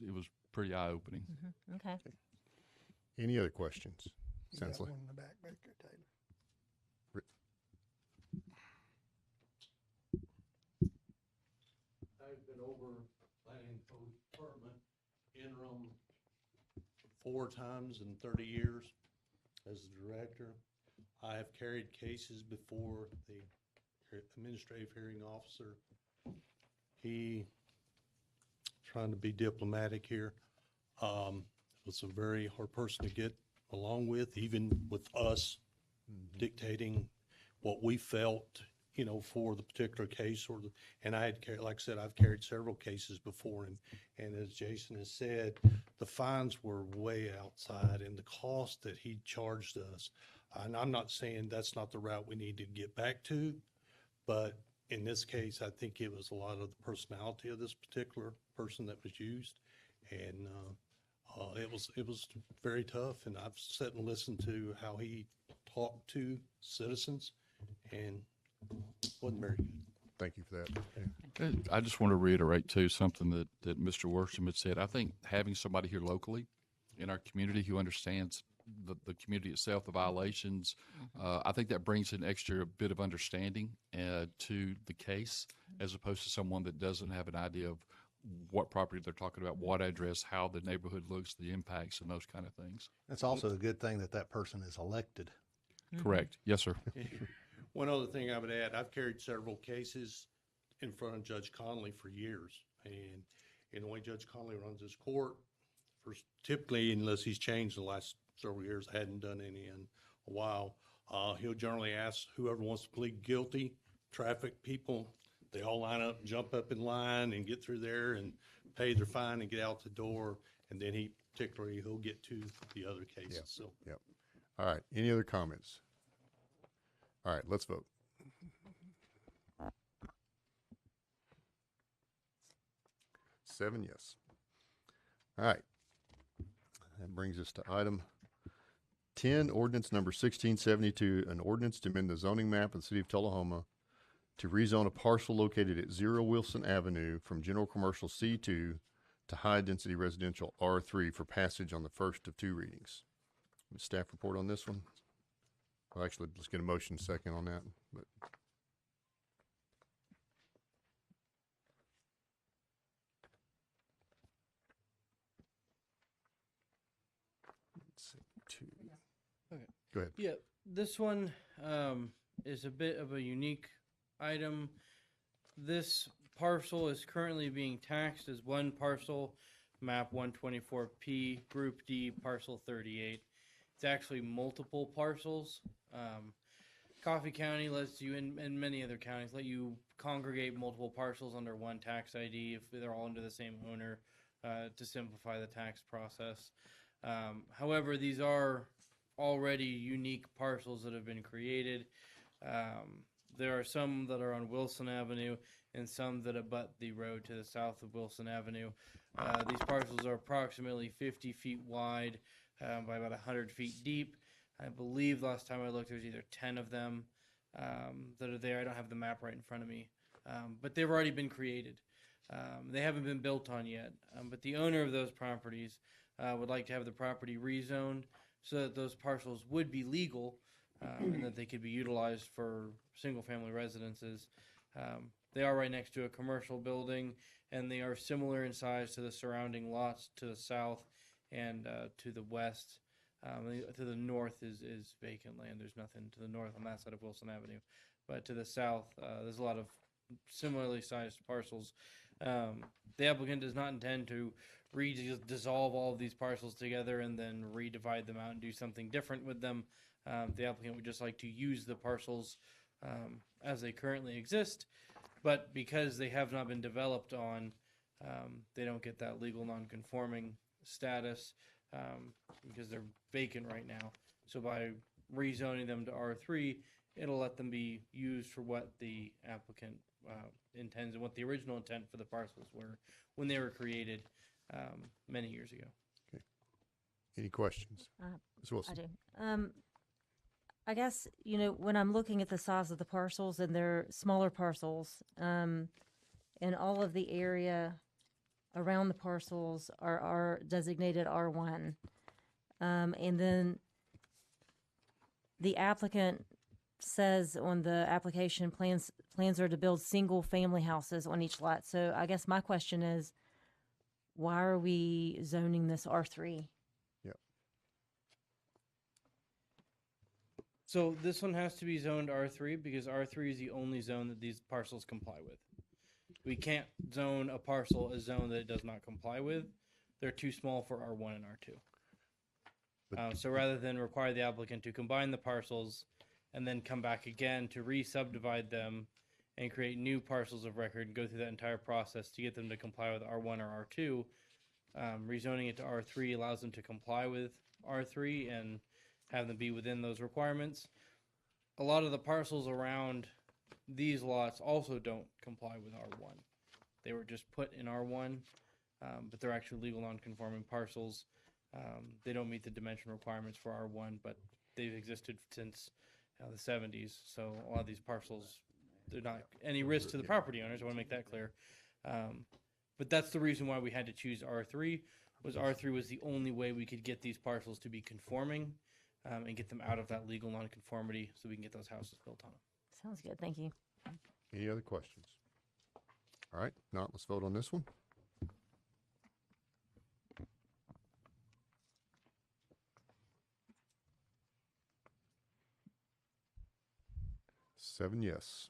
pretty eye-opening. Okay. Any other questions? Sensley? One in the back there, Taylor. I've been over planning and code department interim 4 times in 30 years as the director. I have carried cases before the administrative hearing officer. He, trying to be diplomatic here, was a very hard person to get along with, even with us dictating what we felt, you know, for the particular case and I had carried, like I said, I've carried several cases before, and as Jason has said, the fines were way outside and the cost that he charged us. And I'm not saying that's not the route we need to get back to, but in this case, I think it was a lot of the personality of this particular person that was used. And, it was very tough, and I've sat and listened to how he talked to citizens, and wasn't very good. Thank you for that. I just want to reiterate, too, something that Mr. Worsham had said. I think having somebody here locally in our community who understands the community itself, the violations, I think that brings an extra bit of understanding to the case, as opposed to someone that doesn't have an idea of what property they're talking about, what address, how the neighborhood looks, the impacts, and those kind of things. It's also a good thing that person is elected. Correct. Yes, sir. One other thing I would add, I've carried several cases in front of Judge Conley for years, and in the way Judge Conley runs his court, typically, unless he's changed the last several years, I hadn't done any in a while, he'll generally ask whoever wants to plead guilty, traffic people, they all line up and jump up in line and get through there and pay their fine and get out the door, and then he'll get to the other cases. Yep. So Yep. All right. Any other comments? All right, let's vote. Seven, yes. All right. That brings us to item 10, ordinance number 1672, an ordinance to amend the zoning map of the city of Tullahoma to rezone a parcel located at 0 Wilson Avenue from general commercial C2 to high-density residential R3 for passage on the first of 2 readings. Staff report on this one? Well, actually, let's get a motion second on that. But let's see, 2. Okay. Go ahead. Yeah, this one is a bit of a unique item. This parcel is currently being taxed as one parcel, map 124P, Group D, parcel 38. It's actually multiple parcels. Coffee County lets you, and many other counties, let you congregate multiple parcels under one tax ID if they're all under the same owner to simplify the tax process. However, these are already unique parcels that have been created. There are some that are on Wilson Avenue and some that abut the road to the south of Wilson Avenue. These parcels are approximately 50 feet wide by about 100 feet deep. I believe last time I looked, there's either 10 of them that are there. I don't have the map right in front of me, but they've already been created. They haven't been built on yet, but the owner of those properties would like to have the property rezoned so that those parcels would be legal and that they could be utilized for single-family residences. They are right next to a commercial building, and they are similar in size to the surrounding lots to the south and to the west. To the north is vacant land. There's nothing to the north on that side of Wilson Avenue. But to the south, there's a lot of similarly sized parcels. The applicant does not intend to dissolve all of these parcels together and then redivide them out and do something different with them. The applicant would just like to use the parcels as they currently exist, but because they have not been developed on, they don't get that legal non-conforming status because they're vacant right now. So by rezoning them to R3, it'll let them be used for what the applicant intends and what the original intent for the parcels were when they were created many years ago. Any questions? Ms. I Wilson? do. I guess, when I'm looking at the size of the parcels, and they're smaller parcels, and all of the area around the parcels are designated R1. And then the applicant says on the application, plans are to build single-family houses on each lot. So I guess my question is, why are we zoning this R3? Yep. So this one has to be zoned R3 because R3 is the only zone that these parcels comply with. We can't zone a parcel a zone that it does not comply with. They're too small for R1 and R2. So rather than require the applicant to combine the parcels and then come back again to re-subdivide them and create new parcels of record and go through that entire process to get them to comply with R1 or R2, rezoning it to R3 allows them to comply with R3 and have them be within those requirements. A lot of the parcels around these lots also don't comply with R1. They were just put in R1, but they're actually legal non-conforming parcels. They don't meet the dimension requirements for R1, but they've existed since the 70s. So a lot of these parcels, they're not any risk to the property owners. I want to make that clear. But that's the reason why we had to choose R3. R3 was the only way we could get these parcels to be conforming and get them out of that legal nonconformity so we can get those houses built on them. Sounds good. Thank you. Any other questions? All right, now let's vote on this one. Seven yes.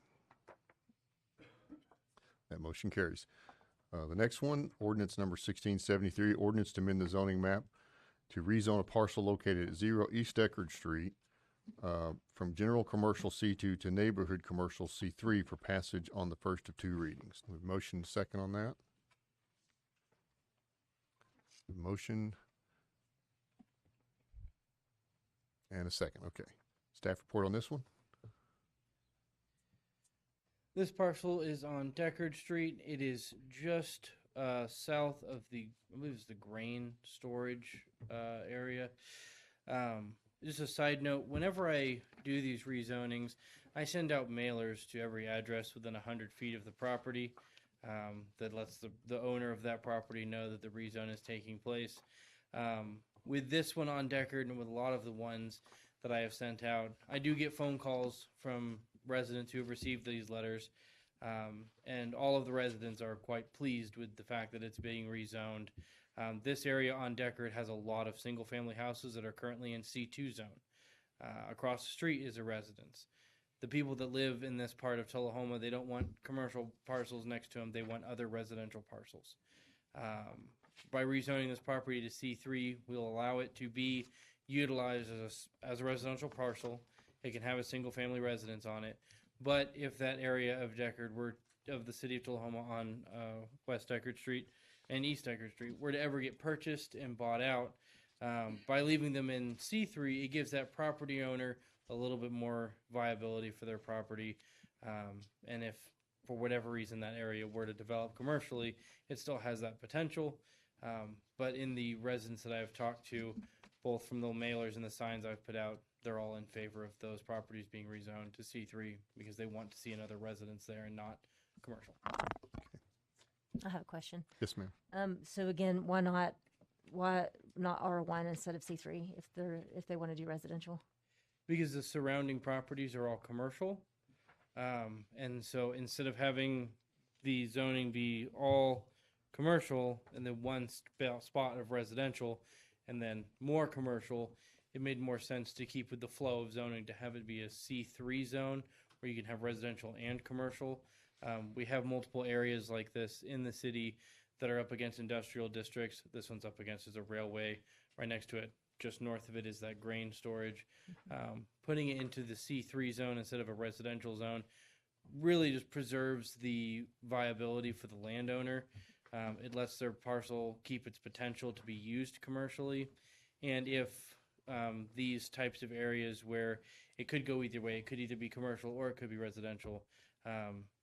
That motion carries. The next one, ordinance number 1673, ordinance to amend the zoning map to rezone a parcel located at 0 East Deckard Street from general commercial C2 to neighborhood commercial C3 for passage on the first of two readings. We have motion second on that. Motion and a second. Okay. Staff report on this one. This parcel is on Deckard Street. It is just south of I believe it's the grain storage area. Just a side note, whenever I do these rezonings, I send out mailers to every address within 100 feet of the property that lets the owner of that property know that the rezone is taking place. With this one on Deckard and with a lot of the ones that I have sent out, I do get phone calls from residents who have received these letters, and all of the residents are quite pleased with the fact that it's being rezoned. This area on Deckard has a lot of single-family houses that are currently in C2 zone. Across the street is a residence. The people that live in this part of Tullahoma, they don't want commercial parcels next to them. They want other residential parcels. By rezoning this property to C3, we'll allow it to be utilized as a residential parcel. It can have a single-family residence on it. But if that area of Deckard of the city of Tullahoma on West Deckard Street and East Deckard Street were to ever get purchased and bought out, by leaving them in C3, it gives that property owner a little bit more viability for their property. And if, for whatever reason, that area were to develop commercially, it still has that potential. But in the residents that I've talked to, both from the mailers and the signs I've put out, they're all in favor of those properties being rezoned to C3 because they want to see another residence there and not commercial. I have a question. Yes, ma'am. So again, why not R1 instead of C3 if they want to do residential? Because the surrounding properties are all commercial. And so instead of having the zoning be all commercial and then one spot of residential and then more commercial, it made more sense to keep with the flow of zoning to have it be a C3 zone where you can have residential and commercial. We have multiple areas like this in the city that are up against industrial districts. This one's up against is a railway. Right next to it, just north of it, is that grain storage. Putting it into the C3 zone instead of a residential zone really just preserves the viability for the landowner. It lets their parcel keep its potential to be used commercially. And if these types of areas where it could go either way, it could either be commercial or it could be residential,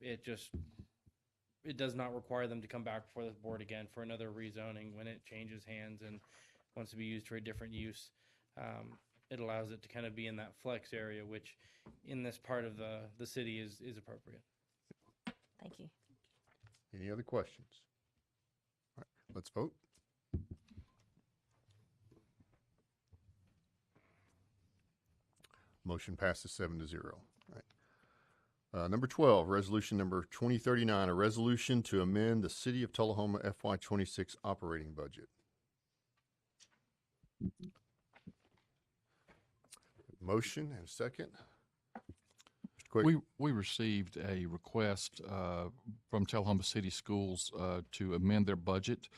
it does not require them to come back before this board again for another rezoning when it changes hands and wants to be used for a different use, it allows it to kind of be in that flex area, which in this part of the city is appropriate. Thank you. Any other questions? All right, let's vote. Motion passes 7-0. All right. Number 12, resolution number 2039, a resolution to amend the City of Tullahoma FY26 operating budget. Motion and a second. Mr. Quick. We received a request from Tullahoma City Schools to amend their budget.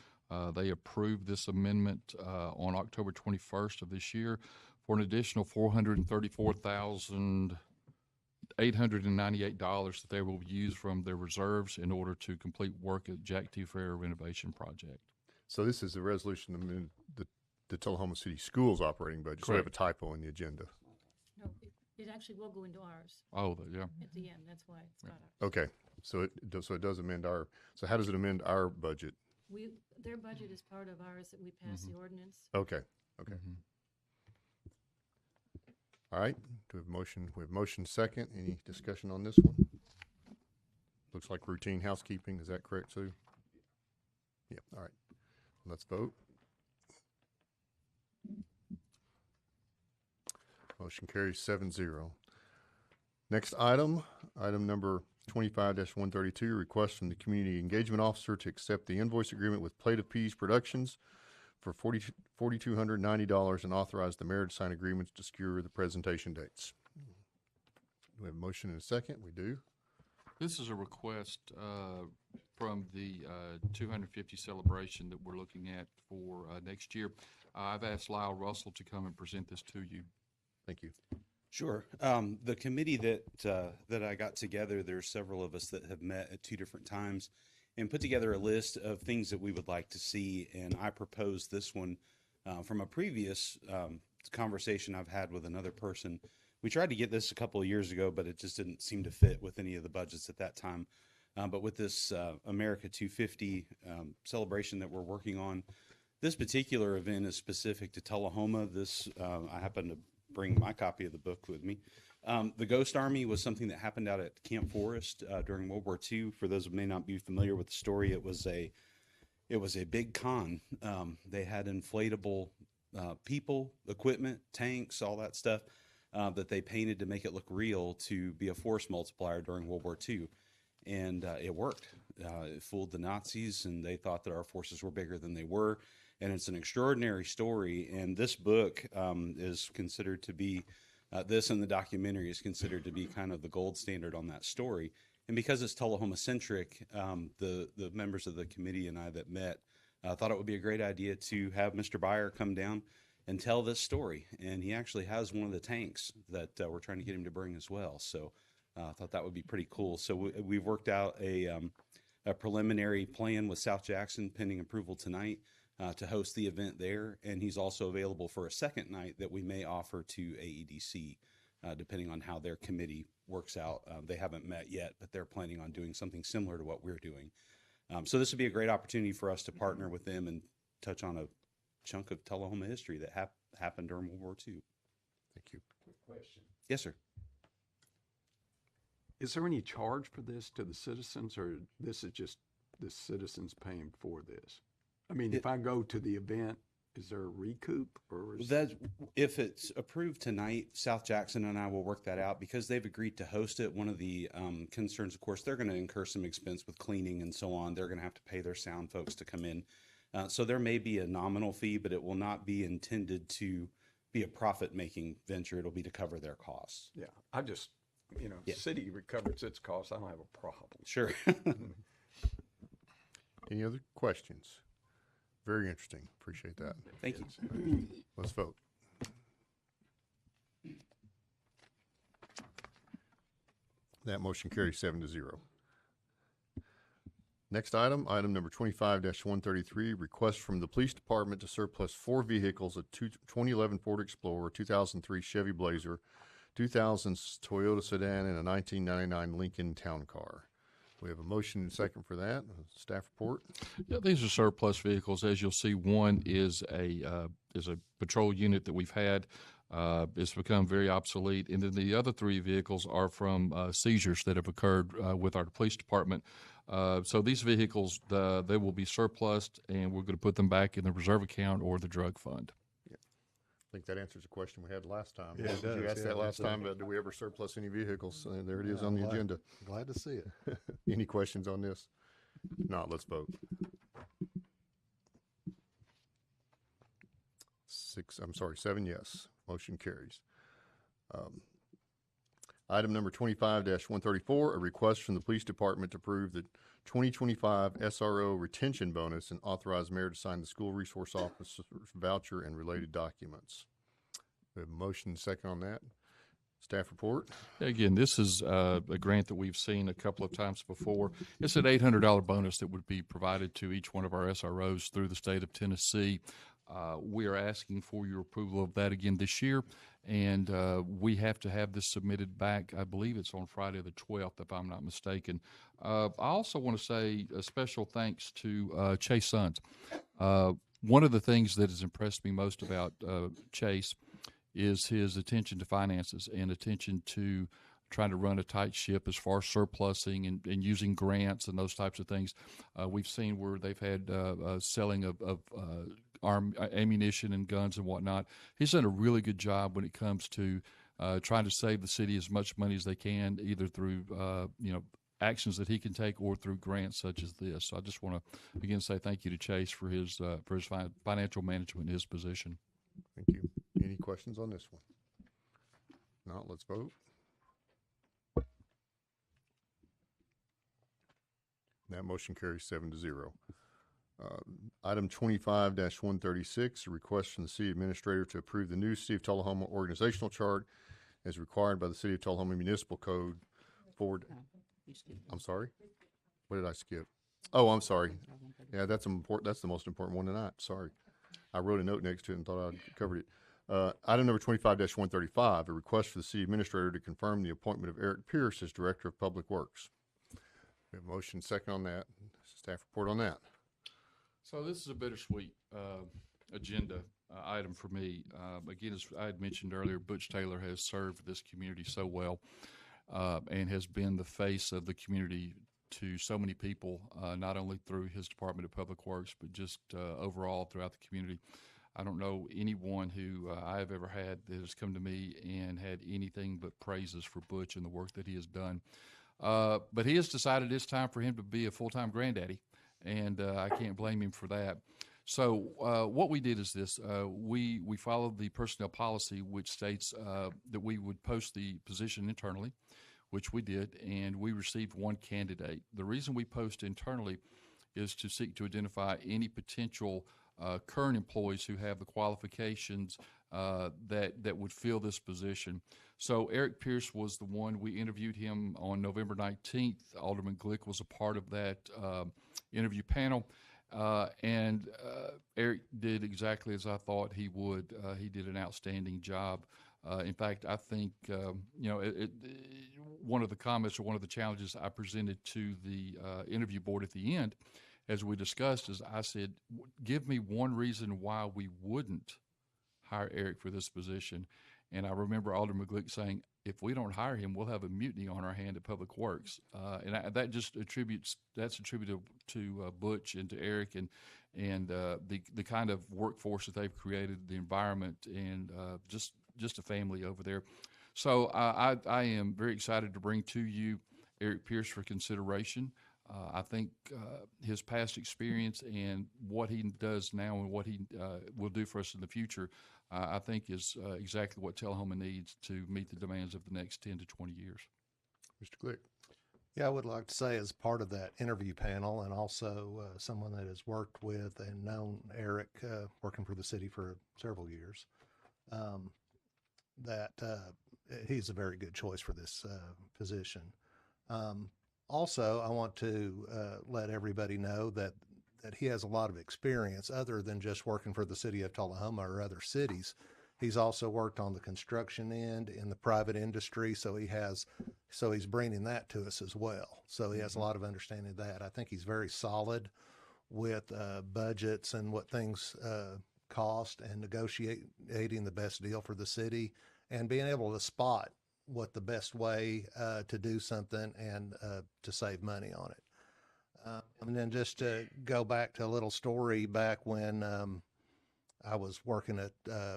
They approved this amendment on October 21st of this year for an additional $434,898 that they will use from their reserves in order to complete work at Jack T. Fair renovation project. So this is a resolution to amend the Tullahoma City Schools operating budget. So we have a typo in the agenda. No, it actually will go into ours Oh, yeah. at the end. That's why it's got ours. Okay, so it does amend our, so how does it amend our budget? Their budget is part of ours that we pass the ordinance. Okay, okay. All right, do we have a motion? We have motion second. Any discussion on this one? Looks like routine housekeeping. Is that correct, Sue? Yeah, all right. Let's vote. Motion carries 7-0. Next item, item number 25-132, request from the Community Engagement Officer to accept the invoice agreement with Plate of Peas Productions for $4,290 and authorize the mayor to sign agreements to secure the presentation dates. Do we have a motion and a second? We do. This is a request from the 250 celebration that we're looking at for next year. I've asked Lyle Russell to come and present this to you. Thank you. Sure. The committee that I got together, there's several of us that have met at 2 different times and put together a list of things that we would like to see. And I proposed this one from a previous conversation I've had with another person. We tried to get this a couple of years ago, but it just didn't seem to fit with any of the budgets at that time. But with this America 250 celebration that we're working on, this particular event is specific to Tullahoma. I happen to bring my copy of the book with me. The Ghost Army was something that happened out at Camp Forest during World War II. For those who may not be familiar with the story, it was a big con. They had inflatable people, equipment, tanks, all that stuff that they painted to make it look real to be a force multiplier during World War II. And it worked. It fooled the Nazis, and they thought that our forces were bigger than they were. And it's an extraordinary story. And this book is considered to be, this and the documentary is considered to be kind of the gold standard on that story. And because it's Tullahoma-centric, the members of the committee and I that met thought it would be a great idea to have Mr. Byer come down and tell this story. And he actually has one of the tanks that we're trying to get him to bring as well. So I thought that would be pretty cool. So we've worked out a preliminary plan with South Jackson pending approval tonight to host the event there. And he's also available for a second night that we may offer to AEDC, depending on how their committee works out. They haven't met yet, but they're planning on doing something similar to what we're doing. So this would be a great opportunity for us to partner with them and touch on a chunk of Tullahoma history that happened during World War II. Thank you. Quick question. Yes, sir. Is there any charge for this to the citizens, or this is just the citizens paying for this? I mean, if I go to the event, is there a recoup, or if it's approved tonight, South Jackson and I will work that out because they've agreed to host it. One of the concerns, of course, they're going to incur some expense with cleaning and so on. They're going to have to pay their sound folks to come in. So there may be a nominal fee, but it will not be intended to be a profit-making venture. It'll be to cover their costs. Yeah, I just, city recovers its costs. I don't have a problem. Sure. Any other questions? Very interesting. Appreciate that. Thank you. Let's vote. That motion carries 7-0. Next item, item number 25-133, request from the police department to surplus 4 vehicles, a 2011 Ford Explorer, 2003 Chevy Blazer, 2000 Toyota sedan, and a 1999 Lincoln Town Car. We have a motion and second for that. Staff report. Yeah, these are surplus vehicles. As you'll see, one is a patrol unit that we've had. It's become very obsolete. And then the other three vehicles are from seizures that have occurred with our police department. So these vehicles, they will be surplus, and we're going to put them back in the reserve account or the drug fund. I think that answers the question we had last time. Yeah, it Did you does. ask Yeah, that last absolutely. time about do we ever surplus any vehicles? There it is Yeah, on the I'm glad- agenda. Glad to see it. Any questions on this? Not, let's vote. 7 yes. Motion carries. Item number 25-134, a request from the police department to approve the 2025 SRO retention bonus and authorize mayor to sign the school resource officer's voucher and related documents. We have a motion and second on that. Staff report. Again, this is a grant that we've seen a couple of times before. It's an $800 bonus that would be provided to each one of our SROs through the state of Tennessee. We are asking for your approval of that again this year, and we have to have this submitted back. I believe it's on Friday the 12th, if I'm not mistaken. I also want to say a special thanks to Chase Sons. One of the things that has impressed me most about Chase is his attention to finances and attention to trying to run a tight ship as far as surplusing and using grants and those types of things. We've seen where they've had selling of ammunition and guns and whatnot. He's done a really good job when it comes to trying to save the city as much money as they can, either through actions that he can take or through grants such as this. So I just want to again say thank you to Chase for his financial management in his position. Thank you. Any questions on this one? Not, let's vote. That motion carries 7-0. Item 25-136, a request from the city administrator to approve the new City of Tullahoma organizational chart as required by the City of Tullahoma Municipal Code forward. I'm sorry? What did I skip? Oh, I'm sorry. Yeah, that's the most important one tonight. Sorry. I wrote a note next to it and thought I'd covered it. Item number 25-135, a request for the city administrator to confirm the appointment of Eric Pierce as Director of Public Works. We have a motion second on that. Staff report on that. So this is a bittersweet agenda item for me. Again, as I had mentioned earlier, Butch Taylor has served this community so well and has been the face of the community to so many people, not only through his Department of Public Works, but just overall throughout the community. I don't know anyone who I have ever had that has come to me and had anything but praises for Butch and the work that he has done. But he has decided it's time for him to be a full-time granddaddy, and I can't blame him for that. So what we did is this. We followed the personnel policy, which states that we would post the position internally, which we did, and we received one candidate. The reason we post internally is to seek to identify any potential current employees who have the qualifications that would fill this position. So Eric Pierce was the one. We interviewed him on November 19th. Alderman Glick was a part of that interview panel. And Eric did exactly as I thought he would. He did an outstanding job. In fact, I think, one of the comments or one of the challenges I presented to the interview board at the end, as we discussed, is I said, give me one reason why we wouldn't hire Eric for this position. And I remember Alderman Glick saying, if we don't hire him, we'll have a mutiny on our hand at Public Works. That's attributed to Butch and to Eric and the kind of workforce that they've created, the environment, and just a family over there. So I am very excited to bring to you Eric Pierce for consideration. I think his past experience and what he does now and what he will do for us in the future, I think is exactly what Tullahoma needs to meet the demands of the next 10 to 20 years. Mr. Glick. Yeah, I would like to say, as part of that interview panel, and also someone that has worked with and known Eric, working for the city for several years, that he's a very good choice for this position. Also, I want to let everybody know that he has a lot of experience other than just working for the city of Tullahoma or other cities. He's also worked on the construction end in the private industry, so he's bringing that to us as well. So he has a lot of understanding of that. I think he's very solid with budgets and what things cost and negotiating the best deal for the city and being able to spot what the best way to do something and to save money on it. And then just to go back to a little story back when I was working at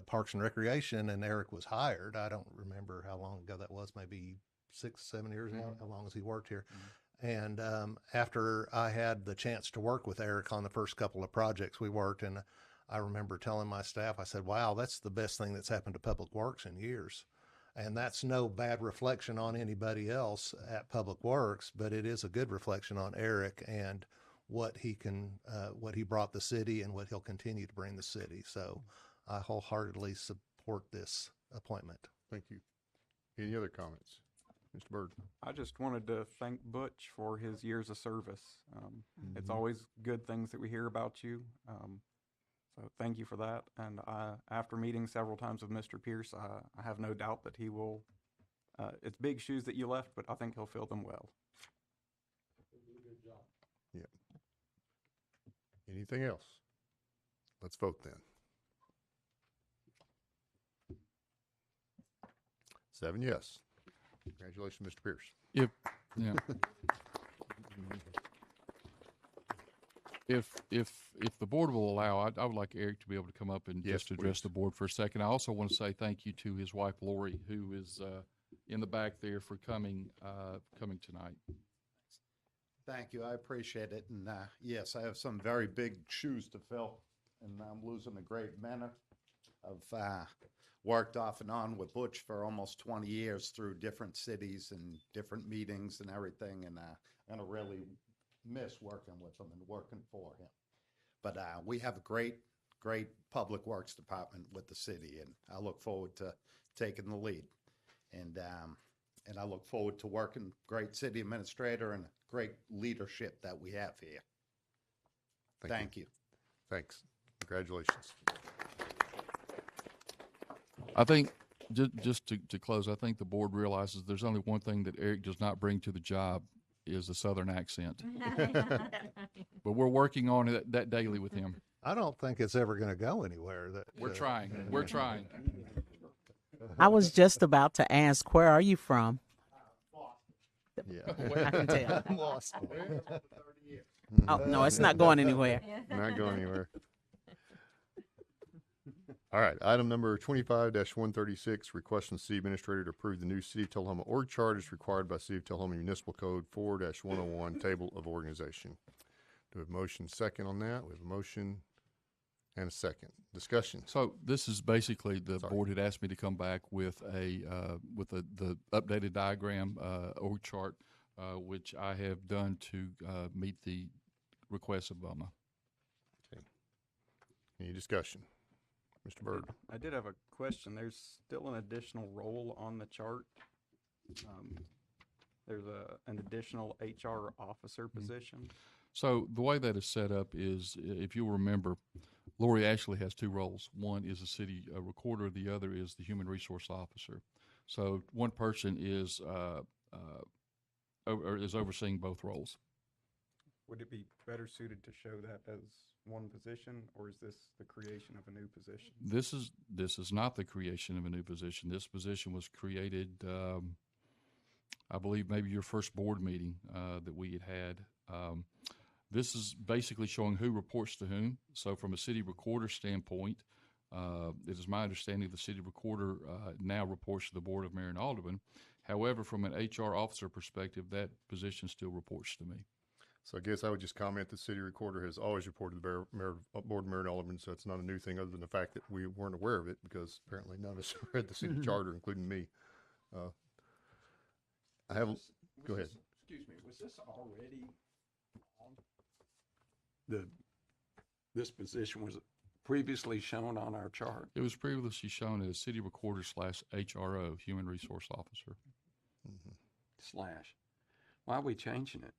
Parks and Recreation and Eric was hired. I don't remember how long ago that was, maybe 6, 7 years ago, how long has he worked here? And after I had the chance to work with Eric on the first couple of projects we worked, and I remember telling my staff, I said, wow, that's the best thing that's happened to Public Works in years. And that's no bad reflection on anybody else at Public Works, but it is a good reflection on Eric and what he brought the city and what he'll continue to bring the city. So I wholeheartedly support this appointment. Thank you. Any other comments? Mr. Byrd? I just wanted to thank Butch for his years of service. It's always good things that we hear about you. So thank you for that. And after meeting several times with Mr. Pierce, I have no doubt that he will, it's big shoes that you left, but I think he'll fill them well. Yeah. Anything else? Let's vote then. 7 yes. Congratulations, Mr. Pierce. If the board will allow, I would like Eric to be able to come up and Yes, just address please. the board for a second. I also want to say thank you to his wife Lori, who is in the back there, for coming tonight. Thank you. I appreciate it. And yes, I have some very big shoes to fill, and I'm losing a great mentor. I've worked off and on with Butch for almost 20 years through different cities and different meetings and everything, and I'm going to really miss working with him and working for him. But we have a great public works department with the city, and I look forward to taking the lead. And I look forward to working great city administrator and great leadership that we have here. Thank you. Thanks. Congratulations. I think, just to close, I think the board realizes there's only one thing that Eric does not bring to the job is a Southern accent. But we're working on that daily with him. I don't think it's ever going to go anywhere. We're trying. We're trying. I was just about to ask, where are you from? Yeah. I can tell. Lost. Oh, no, it's not going anywhere. Not going anywhere. All right, item number 25-136, request from the city administrator to approve the new City of Tullahoma org chart as required by City of Tullahoma Municipal Code 4-101, Table of Organization. Do we have a motion second on that? We have a motion and a second. Discussion. So this is basically the board had asked me to come back with the updated diagram org chart, which I have done to meet the request of BOMA. Okay. Any discussion? Mr. Byrd. I did have a question. There's still an additional role on the chart. There's an additional HR officer position. So the way that is set up is, if you'll remember, Lori actually has two roles. One is the city recorder. The other is the human resource officer. So one person is overseeing both roles. Would it be better suited to show that as one position, or is this the creation of a new position? This is not the creation of a new position. This position was created, I believe, maybe your first board meeting that we had. This is basically showing who reports to whom. So from a city recorder standpoint, it is my understanding the city recorder now reports to the Board of Mayor and Aldermen. However, from an HR officer perspective, that position still reports to me. So I guess I would just comment the city recorder has always reported to the Board of Mayor and Aldermen, so it's not a new thing other than the fact that we weren't aware of it because apparently none of us read the city charter, including me. Go ahead. Excuse me, was this already on? This position was previously shown on our chart? It was previously shown as city recorder / HRO, human resource officer. / Why are we changing it?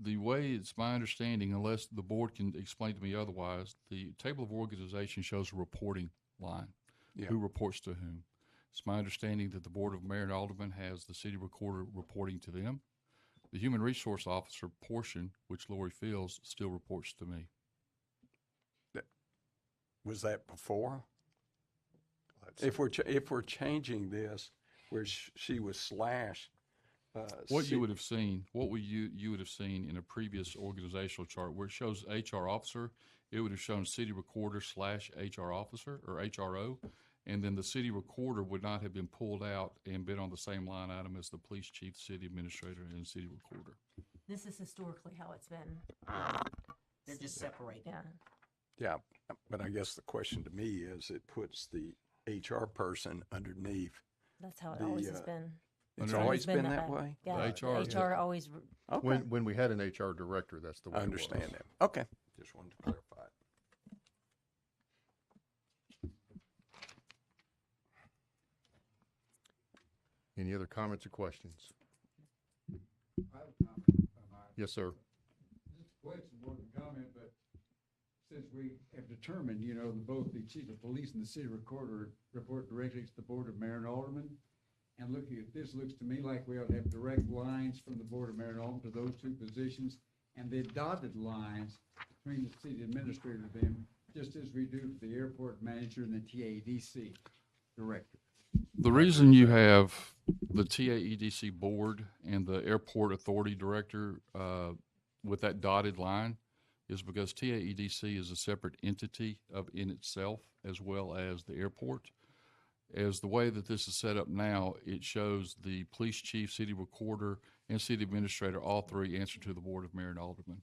The way it's my understanding, unless the board can explain to me otherwise, the table of organization shows a reporting line. Yeah. Who reports to whom? It's my understanding that the Board of Mayor and Aldermen has the city recorder reporting to them. The human resource officer portion, which Lori fills, still reports to me. Was that before? If we're changing this, where she was slashed. What you would have seen, you would have seen in a previous organizational chart where it shows HR officer, it would have shown city recorder / HR officer or HRO, and then the city recorder would not have been pulled out and been on the same line item as the police chief, city administrator, and city recorder. This is historically how it's been. They're just separated. Yeah. Yeah, but I guess the question to me is it puts the HR person underneath. That's how it The, always has been. It's Right. always been that way? Yeah. The HR HR always. Okay. When we had an HR director, that's the way I it understand was. that. Okay. Just wanted to clarify it. Any other comments or questions? I have a comment. Yes, sir. Just a question more than a comment, but since we have determined, both the chief of police and the city recorder report directly to the Board of Mayor and Aldermen, and looking at this, looks to me like we ought to have direct lines from the Board of Mayor and Aldermen to those two positions, and the dotted lines between the city administrator and them, just as we do for the airport manager and the TADC director. The reason you have the TAEDC board and the airport authority director with that dotted line is because TAEDC is a separate entity in itself, as well as the airport. As the way that this is set up now, it shows the police chief, city recorder, and city administrator, all three answer to the Board of Mayor and Aldermen.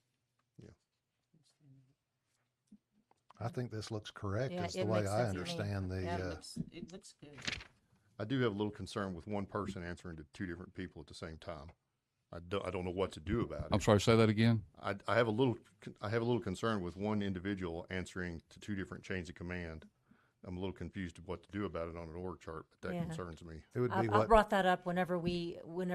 I think this looks correct, Yeah, is the it way makes I sense to me. understand the, Yeah, it looks good. I do have a little concern with one person answering to two different people at the same time. I don't know what to do about it. I'm sorry, say that again? I have a little concern with one individual answering to two different chains of command. I'm a little confused of what to do about it on an org chart, but that Yeah. concerns me. it would I be what, brought that up whenever we were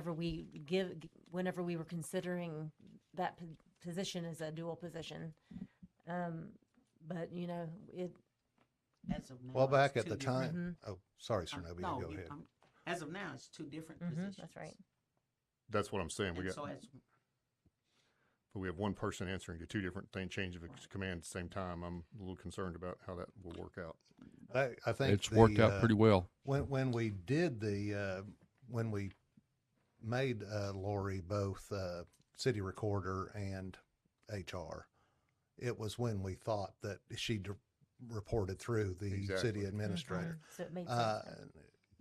considering that position as a dual position. But it. As of now. well, back it's at the two different- time, oh, sorry, Sir Noby, No, go ahead. as of now, it's two different positions. That's right. That's what I'm saying. And so as, But we have one person answering to two different chains of command at the same time. I'm a little concerned about how that will work out. I think It's worked out pretty well. When we did when we made Lori both city recorder and HR, it was when we thought that she reported through the Exactly. city administrator. So it made sense.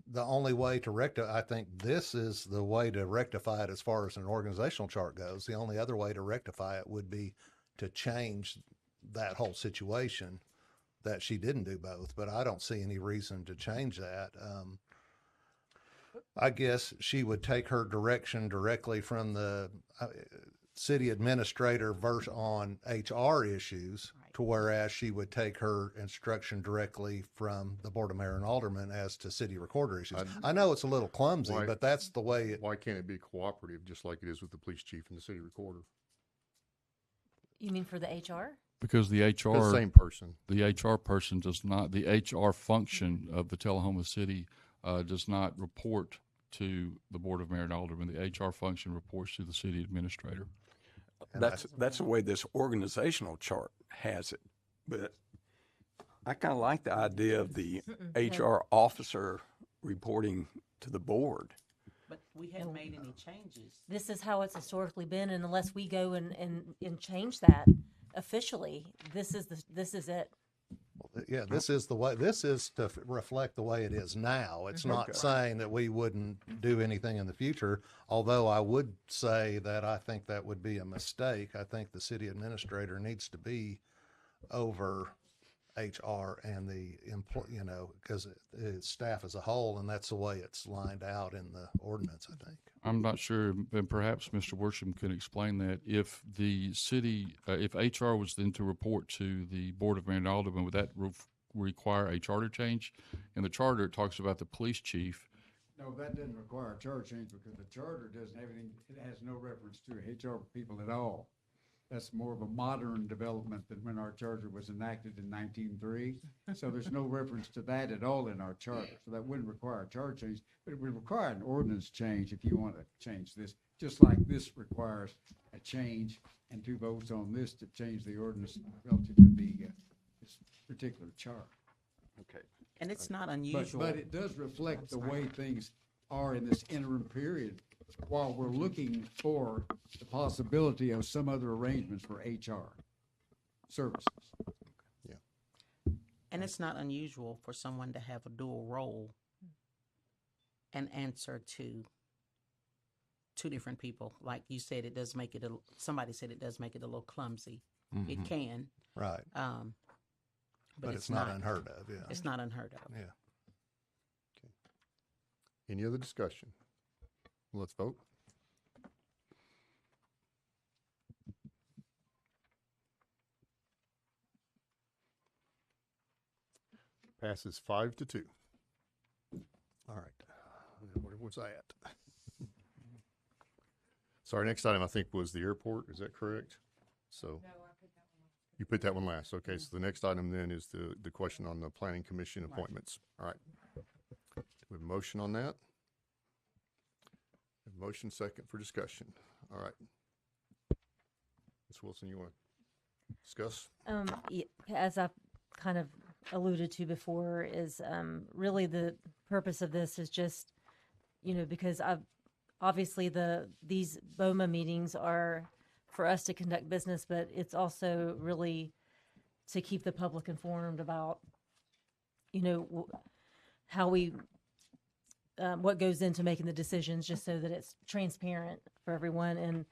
The only way to rectify, I think this is the way to rectify it as far as an organizational chart goes. The only other way to rectify it would be to change that whole situation, that she didn't do both, but I don't see any reason to change that. I guess she would take her direction directly from the city administrator versus on HR issues, to whereas she would take her instruction directly from the Board of Mayor and Aldermen as to city recorder issues. I know it's a little clumsy, Why- but that's the way it, Why can't it be cooperative, just like it is with the police chief and the city recorder? You mean for the HR? Because the The HR, same person. the HR person does not, the HR function of the Tullahoma City does not report to the Board of Mayor and Aldermen. The HR function reports to the city administrator. That's the way this organizational chart has it. But I kind of like the idea of the HR officer reporting to the board. but we hadn't made any changes. This is how it's historically been, and unless we go and change that officially, this is it. yeah, this is the way, this is to reflect the way it is now. It's not saying that we wouldn't do anything in the future, although I would say that I think that would be a mistake. I think the city administrator needs to be over HR and the because it's staff as a whole, and that's the way it's lined out in the ordinance, I think. I'm not sure, and perhaps Mr. Worsham could explain that. If the city, if HR was then to report to the Board of Mayor and Aldermen, would that require a charter change? In the charter, it talks about the police chief No, that doesn't require a charter change because the charter doesn't have anything, it has no reference to HR people at all. That's more of a modern development than when our charter was enacted in 1903. So there's no reference to that at all in our charter. So that wouldn't require a charter change, but it would require an ordinance change if you want to change this. Just like this requires a change and 2 votes on this to change the ordinance relative to the this particular charter. Okay. And it's not unusual. But it does reflect the way things are in this interim period while we're looking for the possibility of some other arrangements for HR services. And it's not unusual for someone to have a dual role and answer to 2 different people. Like you said, it does make it, somebody said it does make it a little clumsy. It can. Right. But it's not unheard of, yeah. It's not unheard of. Yeah. Any other discussion? Let's vote. Passes 5-2. All right. Where was I at? So our next item, I think, was the airport. Is that correct? So you put that one last. Okay, so the next item then is the question on the planning commission appointments. All right. We have a motion on that. Motion second for discussion. All right. Ms. Wilson, you want to discuss? As I've kind of alluded to before, is really the purpose of this is just, because obviously these BOMA meetings are for us to conduct business, but it's also really to keep the public informed about, how we what goes into making the decisions, just so that it's transparent for everyone.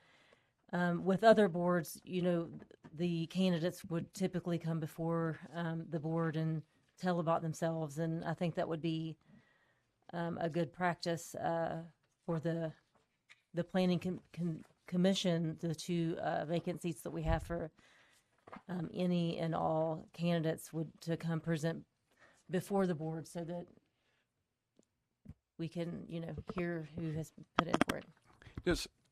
And with other boards, the candidates would typically come before the board and tell about themselves. And I think that would be a good practice for the planning commission, the 2 vacant seats that we have for any and all candidates would to come present before the board so that we can, hear who has put in for it.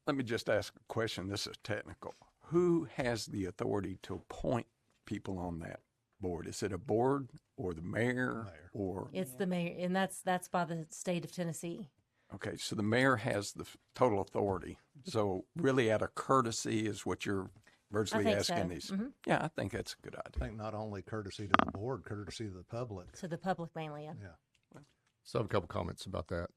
Let me just ask a question. This is technical. Who has the authority to appoint people on that board? Is it a board or the mayor? Or It's the mayor, and that's by the state of Tennessee. okay, so the mayor has the total authority. So really, out of courtesy, is what you're virtually think asking so. these. Mhm. Yeah, I think that's a good I idea. think not only courtesy to the board, courtesy to the public. To the public mainly, yeah. Yeah. So I have a couple comments about that.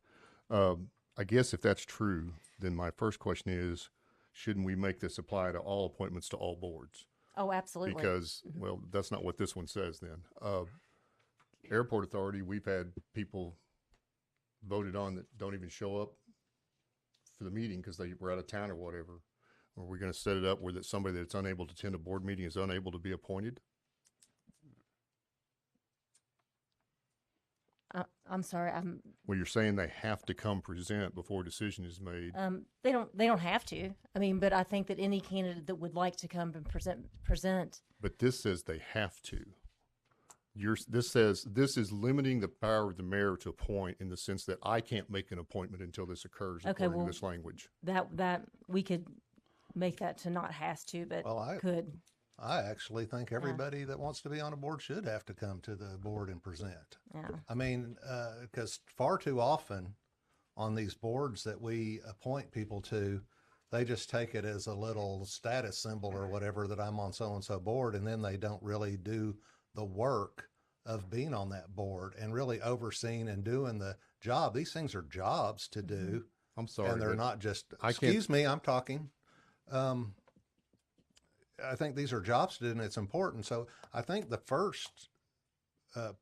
I guess if that's true, then my first question is, shouldn't we make this apply to all appointments to all boards? Oh, absolutely. Because, well, that's not what this one says then. Airport Authority, we've had people voted on that don't even show up for the meeting because they were out of town or whatever. Or we're going to set it up where that somebody that's unable to attend a board meeting is unable to be appointed? I'm sorry. Well, you're saying they have to come present before a decision is made. They don't have to. I mean, but I think that any candidate that would like to come and present. But this says they have to. This says this is limiting the power of the mayor to appoint in the sense that I can't make an appointment until this occurs, according to this language. That we could make that to not has to, but could. I actually think everybody that wants to be on a board should have to come to the board and present. Yeah. I mean, because far too often on these boards that we appoint people to, they just take it as a little status symbol or whatever that I'm on so-and-so board, and then they don't really do the work of being on that board and really overseeing and doing the job. These things are jobs to do. I'm sorry. And they're not just, I'm talking. I think these are jobs to do, and it's important. So I think the first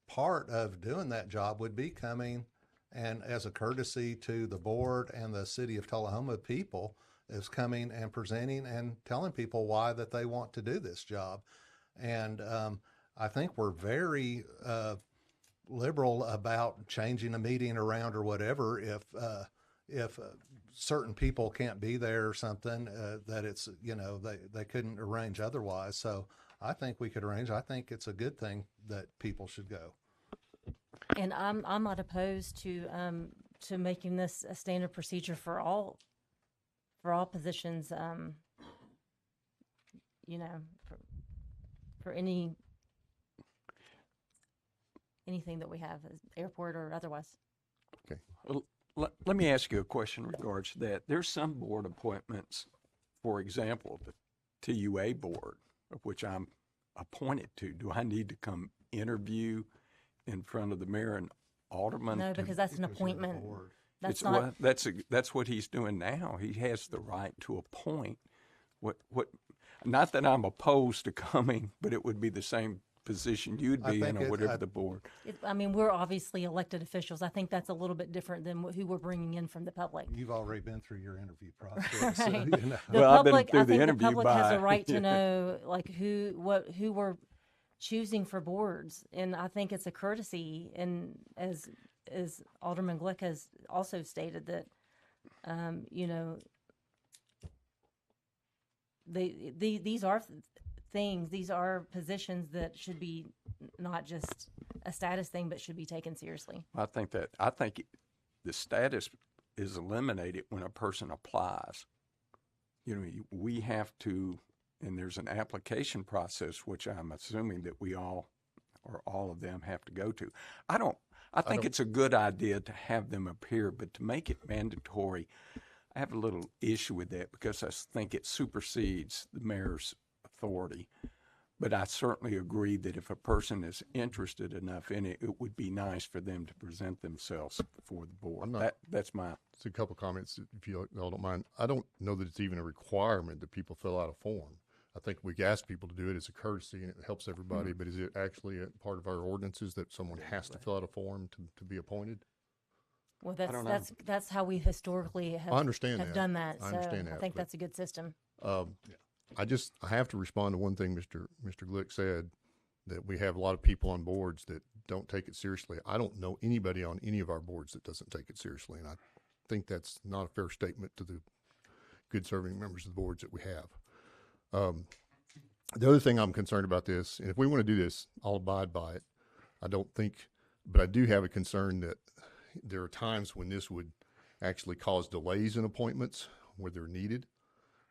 part of doing that job would be coming and as a courtesy to the board and the city of Tullahoma people is coming and presenting and telling people why that they want to do this job. And I think we're very liberal about changing a meeting around or whatever if certain people can't be there or something, that it's, they couldn't arrange otherwise. So I think we could arrange. I think it's a good thing that people should go. And I'm not opposed to to making this a standard procedure for all positions, you know, for anything that we have, airport or otherwise. Okay. Well, let me ask you a question in regards to that. There's some board appointments, for example, the TUA board, of which I'm appointed to. Do I need to come interview in front of the mayor and alderman? No, because that's an appointment. That's It's not. that's what he's doing now. He has the right to appoint. What? Not that I'm opposed to coming, but it would be the same position you'd I be in, think or it- whatever I- the board. I mean, we're obviously elected officials. I think that's a little bit different than who we're bringing in from the public. You've already been through your interview process. so, Right. you know. The Well, I've been public, through I the think the interview public has a by- right to know, like, who we're choosing for boards, and I think it's a courtesy. And as Alderman Glick has also stated that, you know, these are things, these are positions that should be not just a status thing, but should be taken seriously. I think the status is eliminated when a person applies. You know, we have to, and there's an application process, which I'm assuming that we all or all of them have to go to. I think it's a good idea to have them appear, but to make it mandatory, I have a little issue with that because I think it supersedes the mayor's authority. But I certainly agree that if a person is interested enough in it, it would be nice for them to present themselves before the board. That's my. It's a couple comments, if you all don't mind. I don't know that it's even a requirement that people fill out a form. I think we ask people to do it as a courtesy and it helps everybody, but is it actually a part of our ordinances that someone has to fill out a form to be appointed? Well, don't know. that's how we historically have, I understand have that. done that. I So understand I that, think but- that's a good system. I have to respond to one thing Mr. Glick said, that we have a lot of people on boards that don't take it seriously. I don't know anybody on any of our boards that doesn't take it seriously, and I think that's not a fair statement to the good serving members of the boards that we have. The other thing I'm concerned about this, and if we want to do this, I'll abide by it. But I do have a concern that there are times when this would actually cause delays in appointments where they're needed,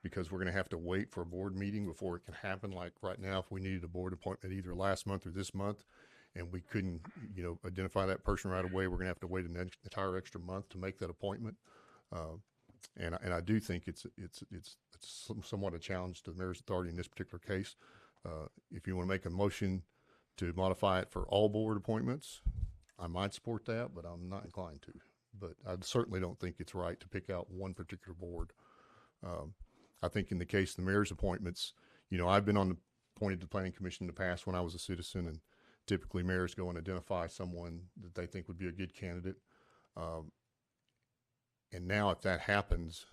because we're going to have to wait for a board meeting before it can happen. Like right now, if we needed a board appointment either last month or this month, and we couldn't, identify that person right away, we're going to have to wait an entire extra month to make that appointment. And I do think it's somewhat a challenge to the mayor's authority in this particular case. If you want to make a motion to modify it for all board appointments, I might support that, but I'm not inclined to. But I certainly don't think it's right to pick out one particular board. I think in the case of the mayor's appointments, I've been appointed to the planning commission in the past when I was a citizen, and typically mayors go and identify someone that they think would be a good candidate. And now if that happens,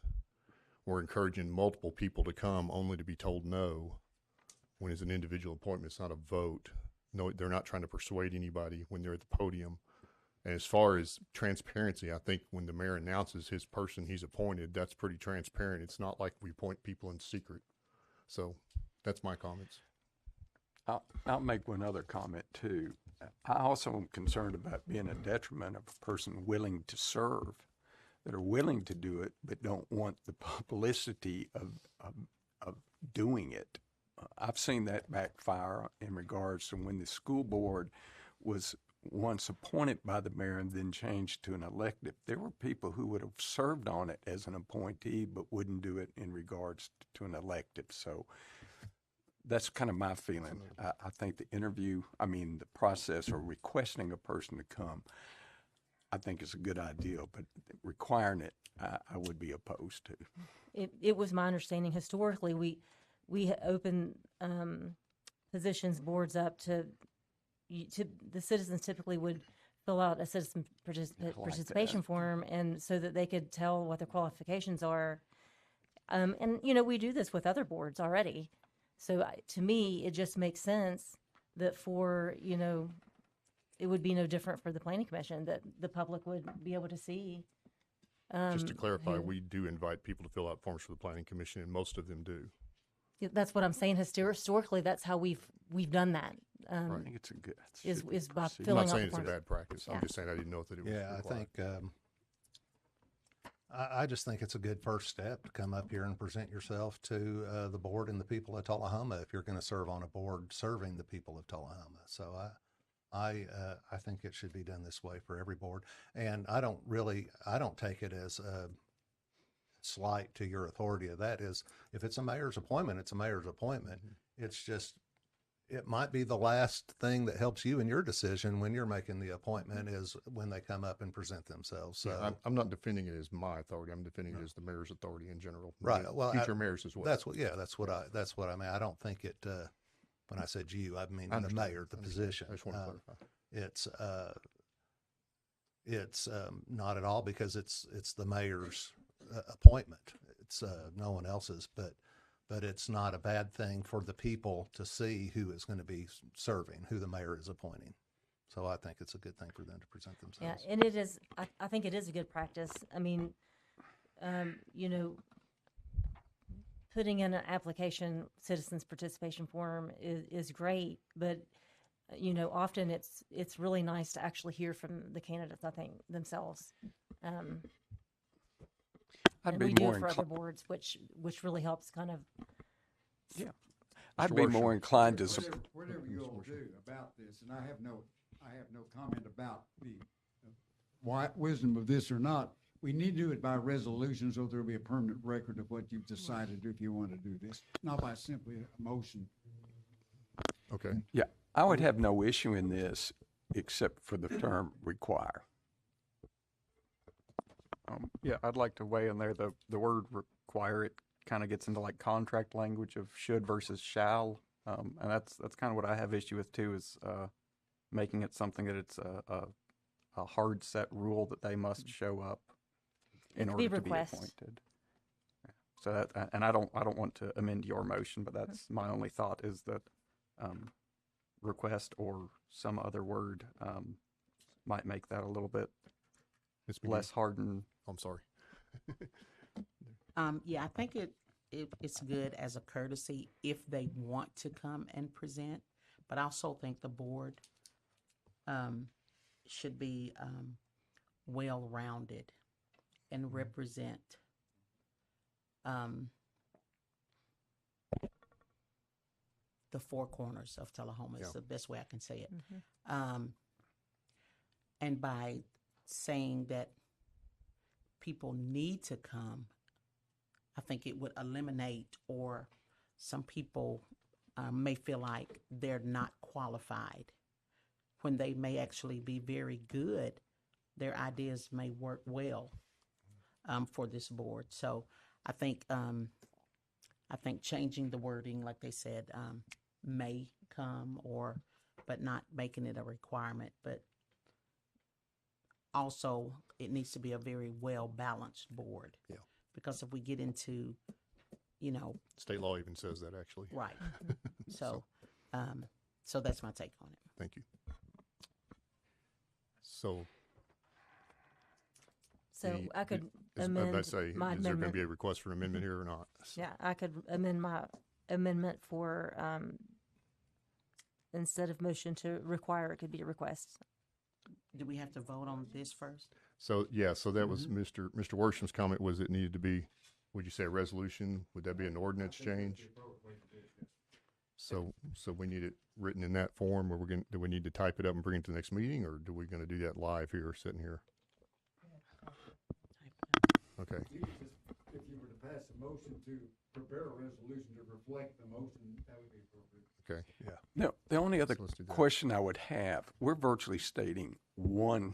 we're encouraging multiple people to come only to be told no when it's an individual appointment. It's not a vote. No, they're not trying to persuade anybody when they're at the podium. And as far as transparency, I think when the mayor announces his person he's appointed, that's pretty transparent. It's not like we appoint people in secret. So that's my comments. I'll make one other comment too. I also am concerned about being a detriment of a person willing to serve, that are willing to do it, but don't want the publicity of doing it. I've seen that backfire in regards to when the school board was once appointed by the mayor and then changed to an elective. There were people who would have served on it as an appointee, but wouldn't do it in regards to an elective. So that's kind of my feeling. I think the process of requesting a person to come, I think is a good idea, but requiring it, I would be opposed to. It was my understanding historically, we open positions, boards up to the citizens typically would fill out a citizen participation form, and so that they could tell what their qualifications are. And we do this with other boards already. So to me, it just makes sense that it would be no different for the planning commission, that the public would be able to see. Just to clarify, we do invite people to fill out forms for the planning commission, and most of them do. That's what I'm saying. Historically, that's how we've done that. I think it's a good. Is by procedure. filling I'm not out saying the it's a forms. bad practice. I'm just saying I didn't know that it was Yeah, I required. think I just think it's a good first step to come up here and present yourself to the board and the people of Tullahoma if you're going to serve on a board serving the people of Tullahoma. So I think it should be done this way for every board. And I don't take it as a slight to your authority. That is, if it's a mayor's appointment, it's a mayor's appointment. It's just, it might be the last thing that helps you in your decision when you're making the appointment is when they come up and present themselves. So Yeah, I'm not defending it as my authority. I'm defending it as the mayor's authority in general. right. Well, Future mayors as well. That's what I mean. I don't think it, when I said you, I mean the mayor, the position. I just want to clarify. It's not at all because it's the mayor's appointment. It's no one else's, but it's not a bad thing for the people to see who is going to be serving, who the mayor is appointing. So I think it's a good thing for them to present themselves. Yeah, and it is, I think it is a good practice. I mean, putting in an application, citizens participation form is great, but, often it's really nice to actually hear from the candidates, I think, themselves. I'd and be we do more it for other inclined. boards, which really helps kind of. Yeah, I'd be more inclined to. Whatever you all do about this, and I have no comment about the wisdom of this or not. We need to do it by resolution, so there'll be a permanent record of what you've decided if you want to do this, not by simply a motion. Okay. Yeah, I would have no issue in this except for the term require. Yeah, I'd like to weigh in there, the word require, it kind of gets into like contract language of should versus shall. And that's kind of what I have issue with too, is making it something that it's a hard set rule that they must show up in order to be appointed. So that, and I don't want to amend your motion, but that's my only thought is that request or some other word might make that a little bit less hardened. I'm sorry. Yeah, I think it's good as a courtesy if they want to come and present, but I also think the board should be well-rounded and represent the four corners of Tullahoma. It's the best way I can say it. And by saying that people need to come, I think it would eliminate, or some people may feel like they're not qualified when they may actually be very good. Their ideas may work well for this board. So I think changing the wording, like they said, may come, but not making it a requirement, but also it needs to be a very well-balanced board. Yeah. Because if we get into, State law even says that, actually. right. So that's my take on it. Thank you. So I could I was amend about to say, my is there going to be a amendment. request for an amendment here or not? Yeah, I could amend my amendment for, instead of motion to require, it could be a request. Do we have to vote on this first? So, yeah, so that was Mr. Worsham's comment was it needed to be, would you say a resolution? Would that be an ordinance change? So we need it written in that form, or do we need to type it up and bring it to the next meeting, or do we going to do that live here, sitting here? Okay. If you were to pass a motion to prepare a resolution to reflect the motion, that would be appropriate. Okay. Yeah. No, the only other So let's do that. question I would have, we're virtually stating one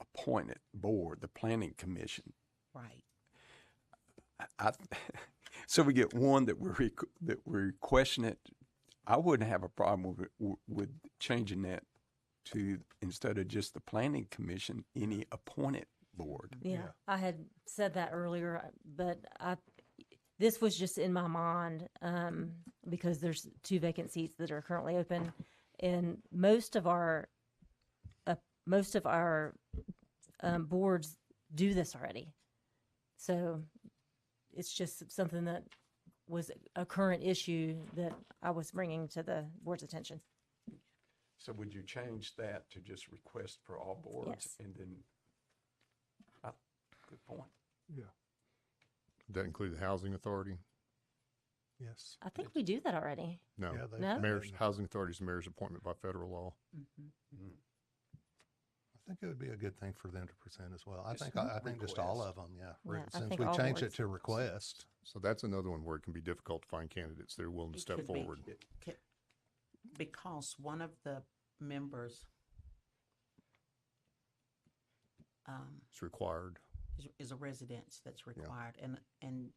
appointed board, the planning commission. Right. So we get one that we're questioning it. I wouldn't have a problem with changing that to, instead of just the planning commission, any appointed board. Yeah, I had said that earlier, but this was just in my mind, because there's 2 vacant seats that are currently open, and most of our boards do this already. So it's just something that was a current issue that I was bringing to the board's attention. So would you change that to just request for all boards? Yes. And then, good point. Yeah. Does that include the housing authority? Yes. I think we do that already. No. Yeah, they- No? Mayor's, housing authority is the mayor's appointment by federal law. I think it would be a good thing for them to present as well. I Just think just all request. of them, yeah. Yeah, I Since think we all changed it boards. to request. So that's another one where it can be difficult to find candidates that are willing to It step could be. forward. Because one of the members It's required. is a residence that's required, and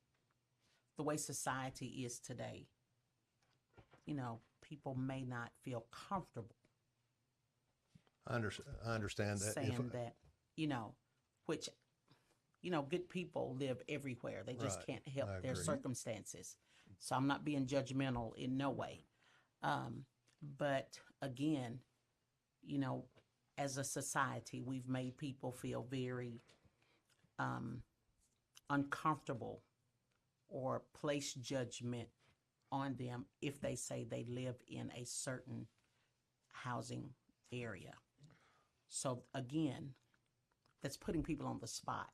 the way society is today, people may not feel comfortable I understand that. saying that, which, good people live everywhere. They just Right. can't help I their agree. circumstances. So I'm not being judgmental in no way. But again, as a society, we've made people feel very uncomfortable or place judgment on them if they say they live in a certain housing area. So again, that's putting people on the spot,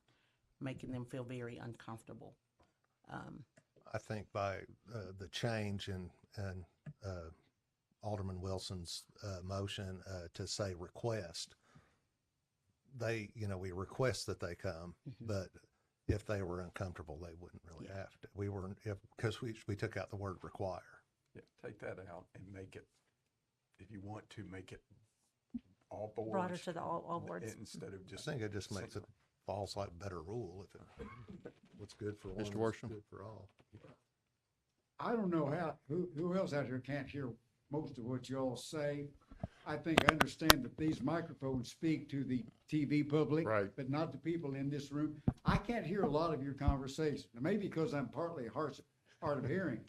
making them feel very uncomfortable. I think by the change in Alderman Wilson's motion to say request, we request that they come, but if they were uncomfortable, they wouldn't really have to. We weren't, because we took out the word require. Yeah, take that out and make it, if you want to, make it all boards. Broader to the all boards. Instead of I just. think it just makes it falls like better rule. If what's good for one Mr. is Worsham? good for all. I don't know who else out here can't hear most of what you all say. I think I understand that these microphones speak to the TV public. Right. But not the people in this room. I can't hear a lot of your conversation, maybe because I'm partly hard of hearing.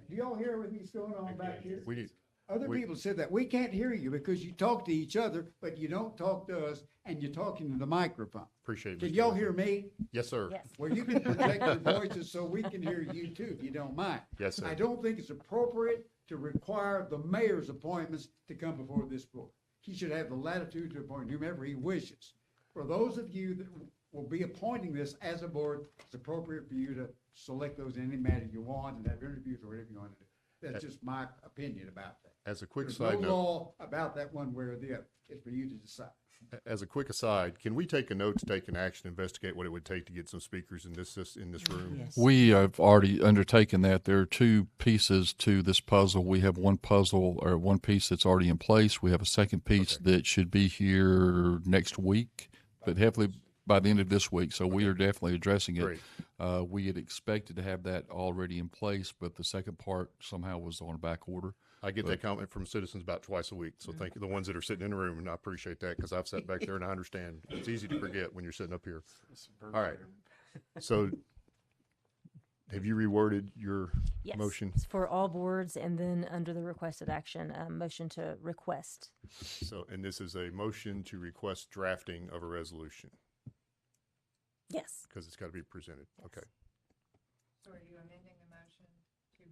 Do y'all hear everything's going on back here? We need, Other we- people said that. We can't hear you because you talk to each other, but you don't talk to us, and you're talking to the microphone. appreciate it. Can Mr. y'all Worsham. hear me? Yes, sir. Yes. Well, you can protect your voices so we can hear you too, if you don't mind. Yes, sir. I don't think it's appropriate to require the mayor's appointments to come before this board. He should have the latitude to appoint whomever he wishes. For those of you that will be appointing this as a board, it's appropriate for you to select those in any manner you want and have interviews or whatever you want to do. That's just my opinion about that. As a quick There's side no note, law about that one way or the other. It's for you to decide. as a quick aside, can we take a note to take an action, investigate what it would take to get some speakers in this room? Yes. We have already undertaken that. There are two pieces to this puzzle. We have one puzzle or one piece that's already in place. We have a second piece that should be here next week, but heavily by the end of this week. So we are definitely addressing it. Great. We had expected to have that already in place, but the second part somehow was on back order. I get that comment from citizens about twice a week, so thank you, the ones that are sitting in the room, and I appreciate that, because I've sat back there and I understand. It's easy to forget when you're sitting up here. All right. So have you reworded your Yes. motion? It's for all boards, and then under the requested action, motion to request. So, and this is a motion to request drafting of a resolution, Yes. because it's got to be presented. Okay. So are you amending the motion to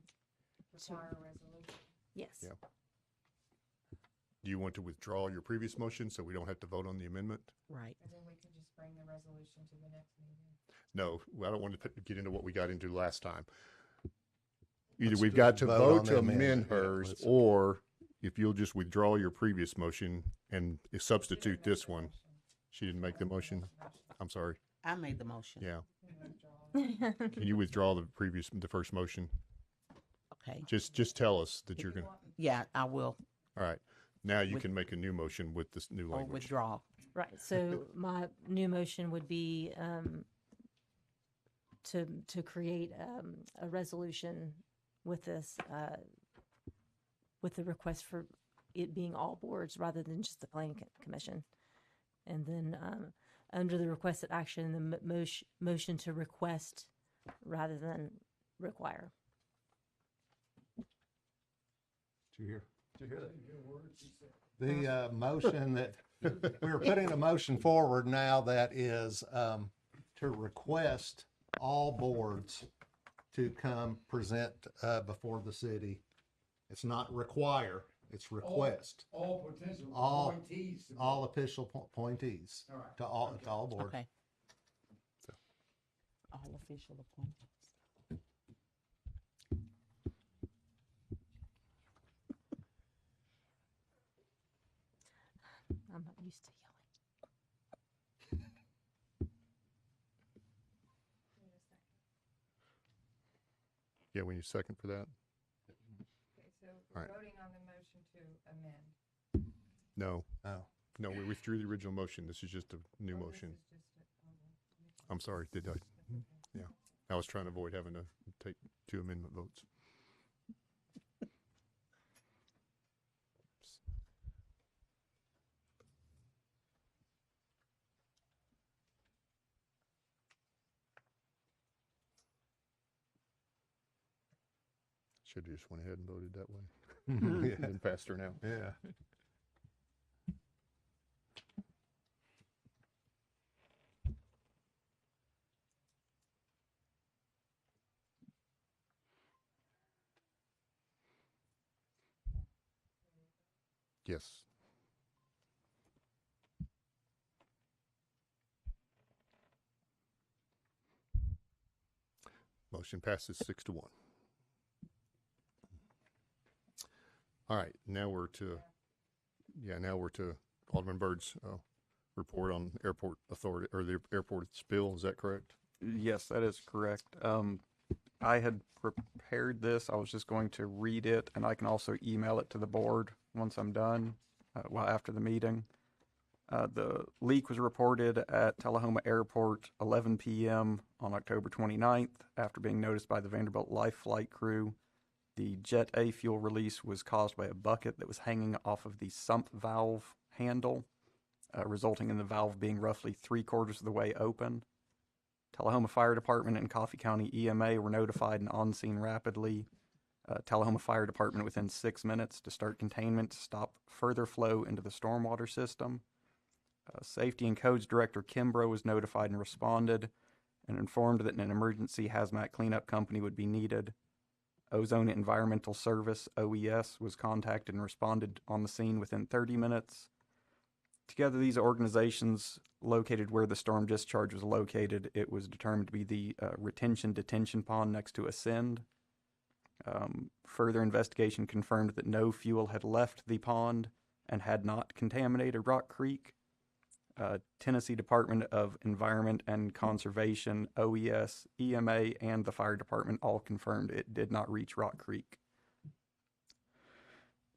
require a resolution? Yes. Yeah. Do you want to withdraw your previous motion so we don't have to vote on the amendment? Right. And then we could just bring the resolution to the next meeting? No, I don't want to get into what we got into last time. Either Let's we've just got to vote vote on to the amend amendment. Yeah, hers, let's- or if you'll just withdraw your previous motion and substitute this one. She didn't make the motion? I'm sorry. I made the motion. Yeah. Can you withdraw the first motion? Okay. Just tell us that you're going to, Yeah, I will. all right. Now you With- can make a new motion with this new Or language. withdraw. Right. So my new motion would be to create a resolution with this with the request for it being all boards rather than just the planning commission, and then under the requested action, the motion to request rather than require. Did you hear? Did you hear that? The motion that, we're putting a motion forward now that is to request all boards to come present before the city. It's not require, it's request. All potential All- appointees. All official appointees All right. to all boards. Okay. All official appointments. I'm not used to yelling. Yeah, we need a second for that? Okay, so All we're right. voting on the motion to amend. No. Oh. No, we withdrew the original motion. This is just a new Oh, motion. This is just I'm sorry, did I? Yeah. I was trying to avoid having to take two amendment votes. Should have just went ahead and voted that way. Yeah. Been faster now. Yeah. Yes. Motion passes 6-1. All right, now we're to Alderman Byrd's report on airport authority, or the airport spill. Is that correct? Yes, that is correct. I had prepared this. I was just going to read it, and I can also email it to the board once I'm done, after the meeting. The leak was reported at Tullahoma Airport 11 p.m. on October 29th after being noticed by the Vanderbilt Life Flight crew. The Jet A fuel release was caused by a bucket that was hanging off of the sump valve handle, resulting in the valve being roughly 3/4 of the way open. Tullahoma Fire Department and Coffee County EMA were notified and on scene rapidly. Tullahoma Fire Department within 6 minutes to start containment to stop further flow into the stormwater system. Safety and Codes Director Kimbrough was notified and responded and informed that an emergency hazmat cleanup company would be needed. Ozone Environmental Service, OES, was contacted and responded on the scene within 30 minutes. Together, these organizations located where the storm discharge was located. It was determined to be the retention detention pond next to Ascend. Further investigation confirmed that no fuel had left the pond and had not contaminated Rock Creek. Tennessee Department of Environment and Conservation, OES, EMA, and the fire department all confirmed it did not reach Rock Creek.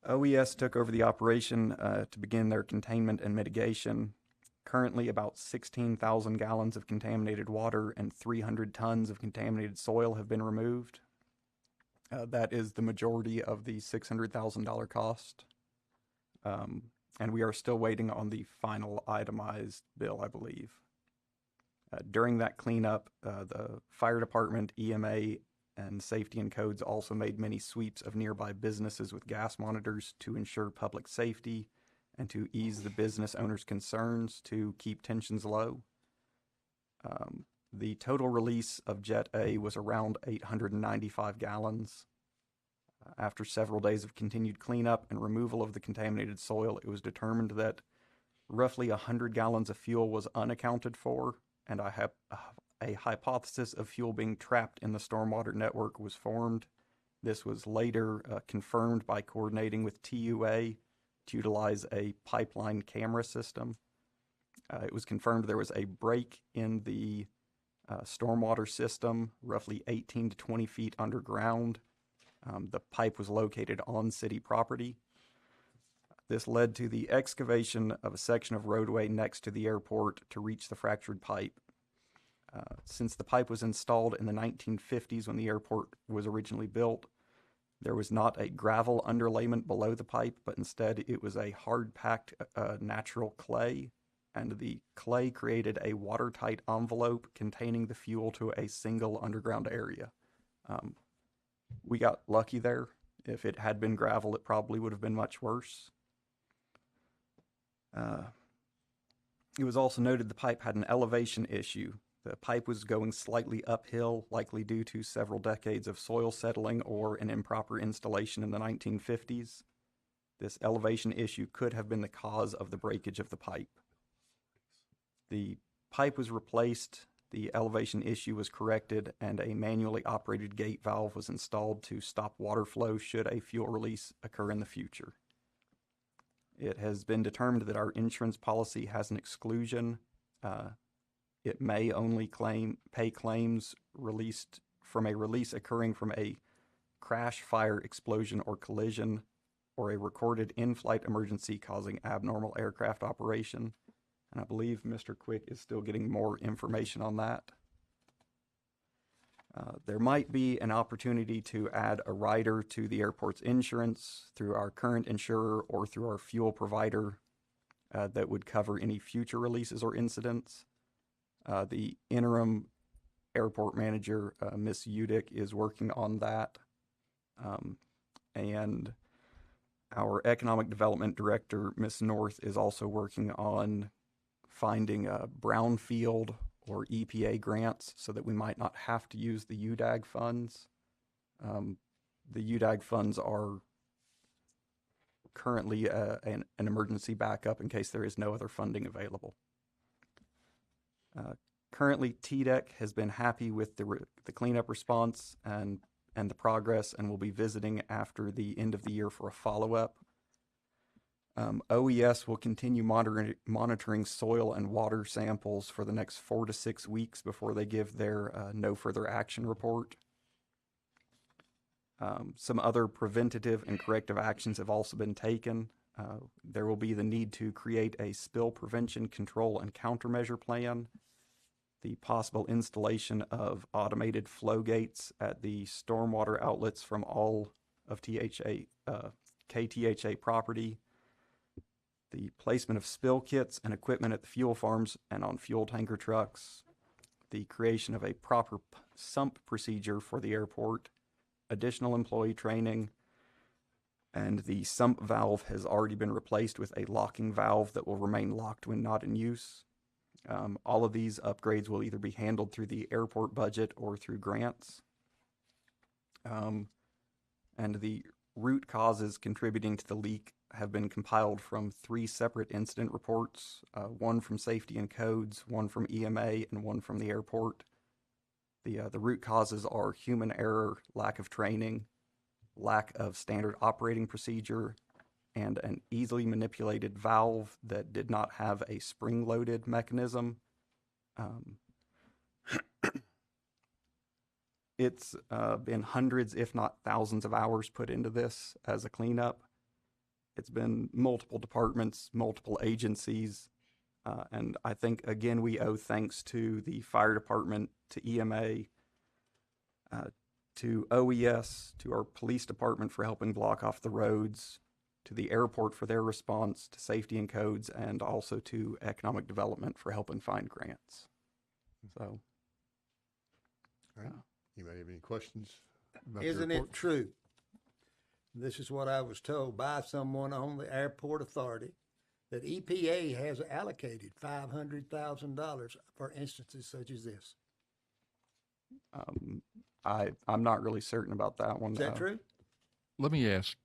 OES took over the operation to begin their containment and mitigation. Currently, about 16,000 gallons of contaminated water and 300 tons of contaminated soil have been removed. That is the majority of the $600,000 cost. And we are still waiting on the final itemized bill, I believe. During that cleanup, the fire department, EMA, and Safety and Codes also made many sweeps of nearby businesses with gas monitors to ensure public safety and to ease the business owners' concerns to keep tensions low. The total release of Jet A was around 895 gallons. After several days of continued cleanup and removal of the contaminated soil, it was determined that roughly 100 gallons of fuel was unaccounted for, and a hypothesis of fuel being trapped in the stormwater network was formed. This was later confirmed by coordinating with TUA to utilize a pipeline camera system. It was confirmed there was a break in the stormwater system, roughly 18 to 20 feet underground. The pipe was located on city property. This led to the excavation of a section of roadway next to the airport to reach the fractured pipe. Since the pipe was installed in the 1950s when the airport was originally built, there was not a gravel underlayment below the pipe, but instead it was a hard-packed natural clay, and the clay created a watertight envelope containing the fuel to a single underground area. We got lucky there. If it had been gravel, it probably would have been much worse. It was also noted the pipe had an elevation issue. The pipe was going slightly uphill, likely due to several decades of soil settling or an improper installation in the 1950s. This elevation issue could have been the cause of the breakage of the pipe. The pipe was replaced The elevation issue was corrected and a manually operated gate valve was installed to stop water flow should a fuel release occur in the future. It has been determined that our insurance policy has an exclusion. It may only pay claims released from a release occurring from a crash, fire, explosion, or collision, or a recorded in-flight emergency causing abnormal aircraft operation. And I believe Mr. Quick is still getting more information on that. There might be an opportunity to add a rider to the airport's insurance through our current insurer or through our fuel provider that would cover any future releases or incidents. The interim airport manager, Ms. Udick, is working on that. And our economic development director, Ms. North, is also working on finding brownfield or EPA grants so that we might not have to use the UDAG funds. The UDAG funds are currently an emergency backup in case there is no other funding available. Currently, TDEC has been happy with the cleanup response and the progress, and will be visiting after the end of the year for a follow-up. OES will continue monitoring soil and water samples for the next 4 to 6 weeks before they give their no further action report. Some other preventative and corrective actions have also been taken. There will be the need to create a spill prevention, control, and countermeasure plan. The possible installation of automated flow gates at the stormwater outlets from all of KTHA property. The placement of spill kits and equipment at the fuel farms and on fuel tanker trucks. The creation of a proper sump procedure for the airport. Additional employee training. And the sump valve has already been replaced with a locking valve that will remain locked when not in use. All of these upgrades will either be handled through the airport budget or through grants. And the root causes contributing to the leak have been compiled from 3 separate incident reports, one from Safety and Codes, one from EMA, and one from the airport. The root causes are human error, lack of training, lack of standard operating procedure, and an easily manipulated valve that did not have a spring-loaded mechanism. It's been hundreds, if not thousands of hours put into this as a cleanup. It's been multiple departments, multiple agencies, and I think, again, we owe thanks to the fire department, to EMA, to OES, to our police department for helping block off the roads, to the airport for their response, to Safety and Codes, and also to economic development for helping find grants. So, All right. Anybody have any questions about the Isn't report? it true? This is what I was told by someone on the airport authority, that EPA has allocated $500,000 for instances such as this. I'm not really certain about that one. Is that true? Let me ask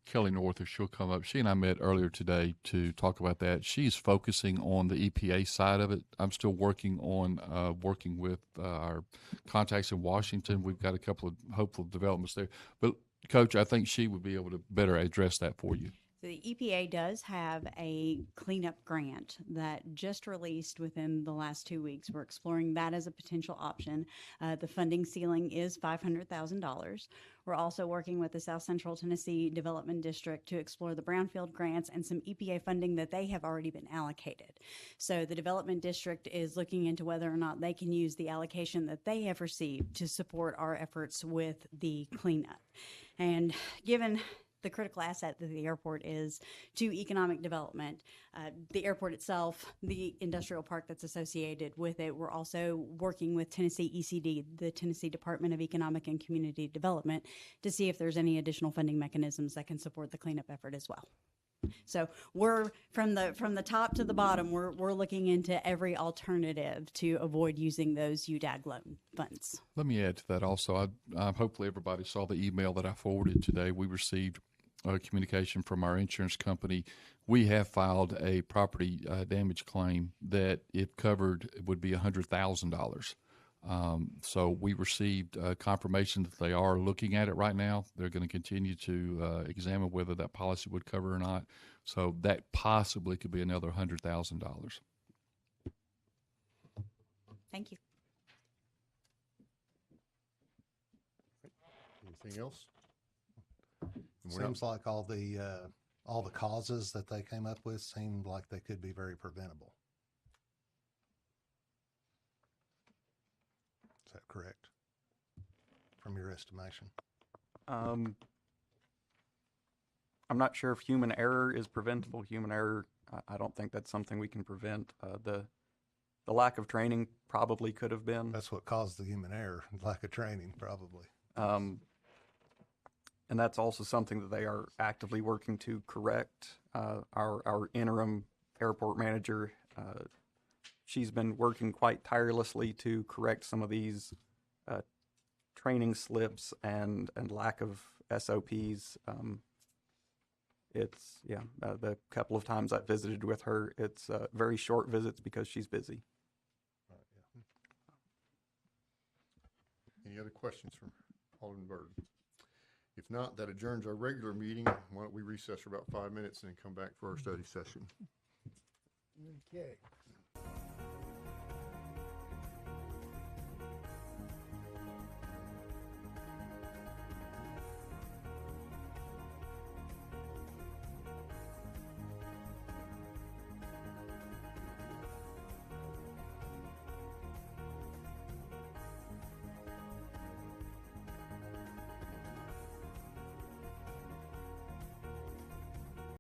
Kelly North if she'll come up. She and I met earlier today to talk about that. She's focusing on the EPA side of it. I'm still working on working with our contacts in Washington. We've got a couple of hopeful developments there. But, Coach, I think she would be able to better address that for you. So the EPA does have a cleanup grant that just released within the last 2 weeks. We're exploring that as a potential option. The funding ceiling is $500,000. We're also working with the South Central Tennessee Development District to explore the brownfield grants and some EPA funding that they have already been allocated. So the Development District is looking into whether or not they can use the allocation that they have received to support our efforts with the cleanup. And given the critical asset that the airport is to economic development, the airport itself, the industrial park that's associated with it. We're also working with Tennessee ECD, the Tennessee Department of Economic and Community Development, to see if there's any additional funding mechanisms that can support the cleanup effort as well. So we're from the top to the bottom. We're looking into every alternative to avoid using those UDAG loan funds. Let me add to that also. Hopefully everybody saw the email that I forwarded today. We received communication from our insurance company. We have filed a property damage claim that, if covered, would be $100,000. So we received confirmation that they are looking at it right now. They're going to continue to examine whether that policy would cover or not. So that possibly could be another $100,000. Thank you. Anything else? And we're not- Seems like all the causes that they came up with seemed like they could be very preventable. Is that correct? From your estimation? I'm not sure if human error is preventable. Human error, I don't think that's something we can prevent. The lack of training probably could have been. That's what caused the human error, lack of training, probably. And that's also something that they are actively working to correct. Our interim airport manager, she's been working quite tirelessly to correct some of these training slips and lack of SOPs. The couple of times I visited with her, it's very short visits because she's busy. Any other questions from Alderman Burton? If not, that adjourns our regular meeting. Why don't we recess for about 5 minutes and then come back for our study session? Okay.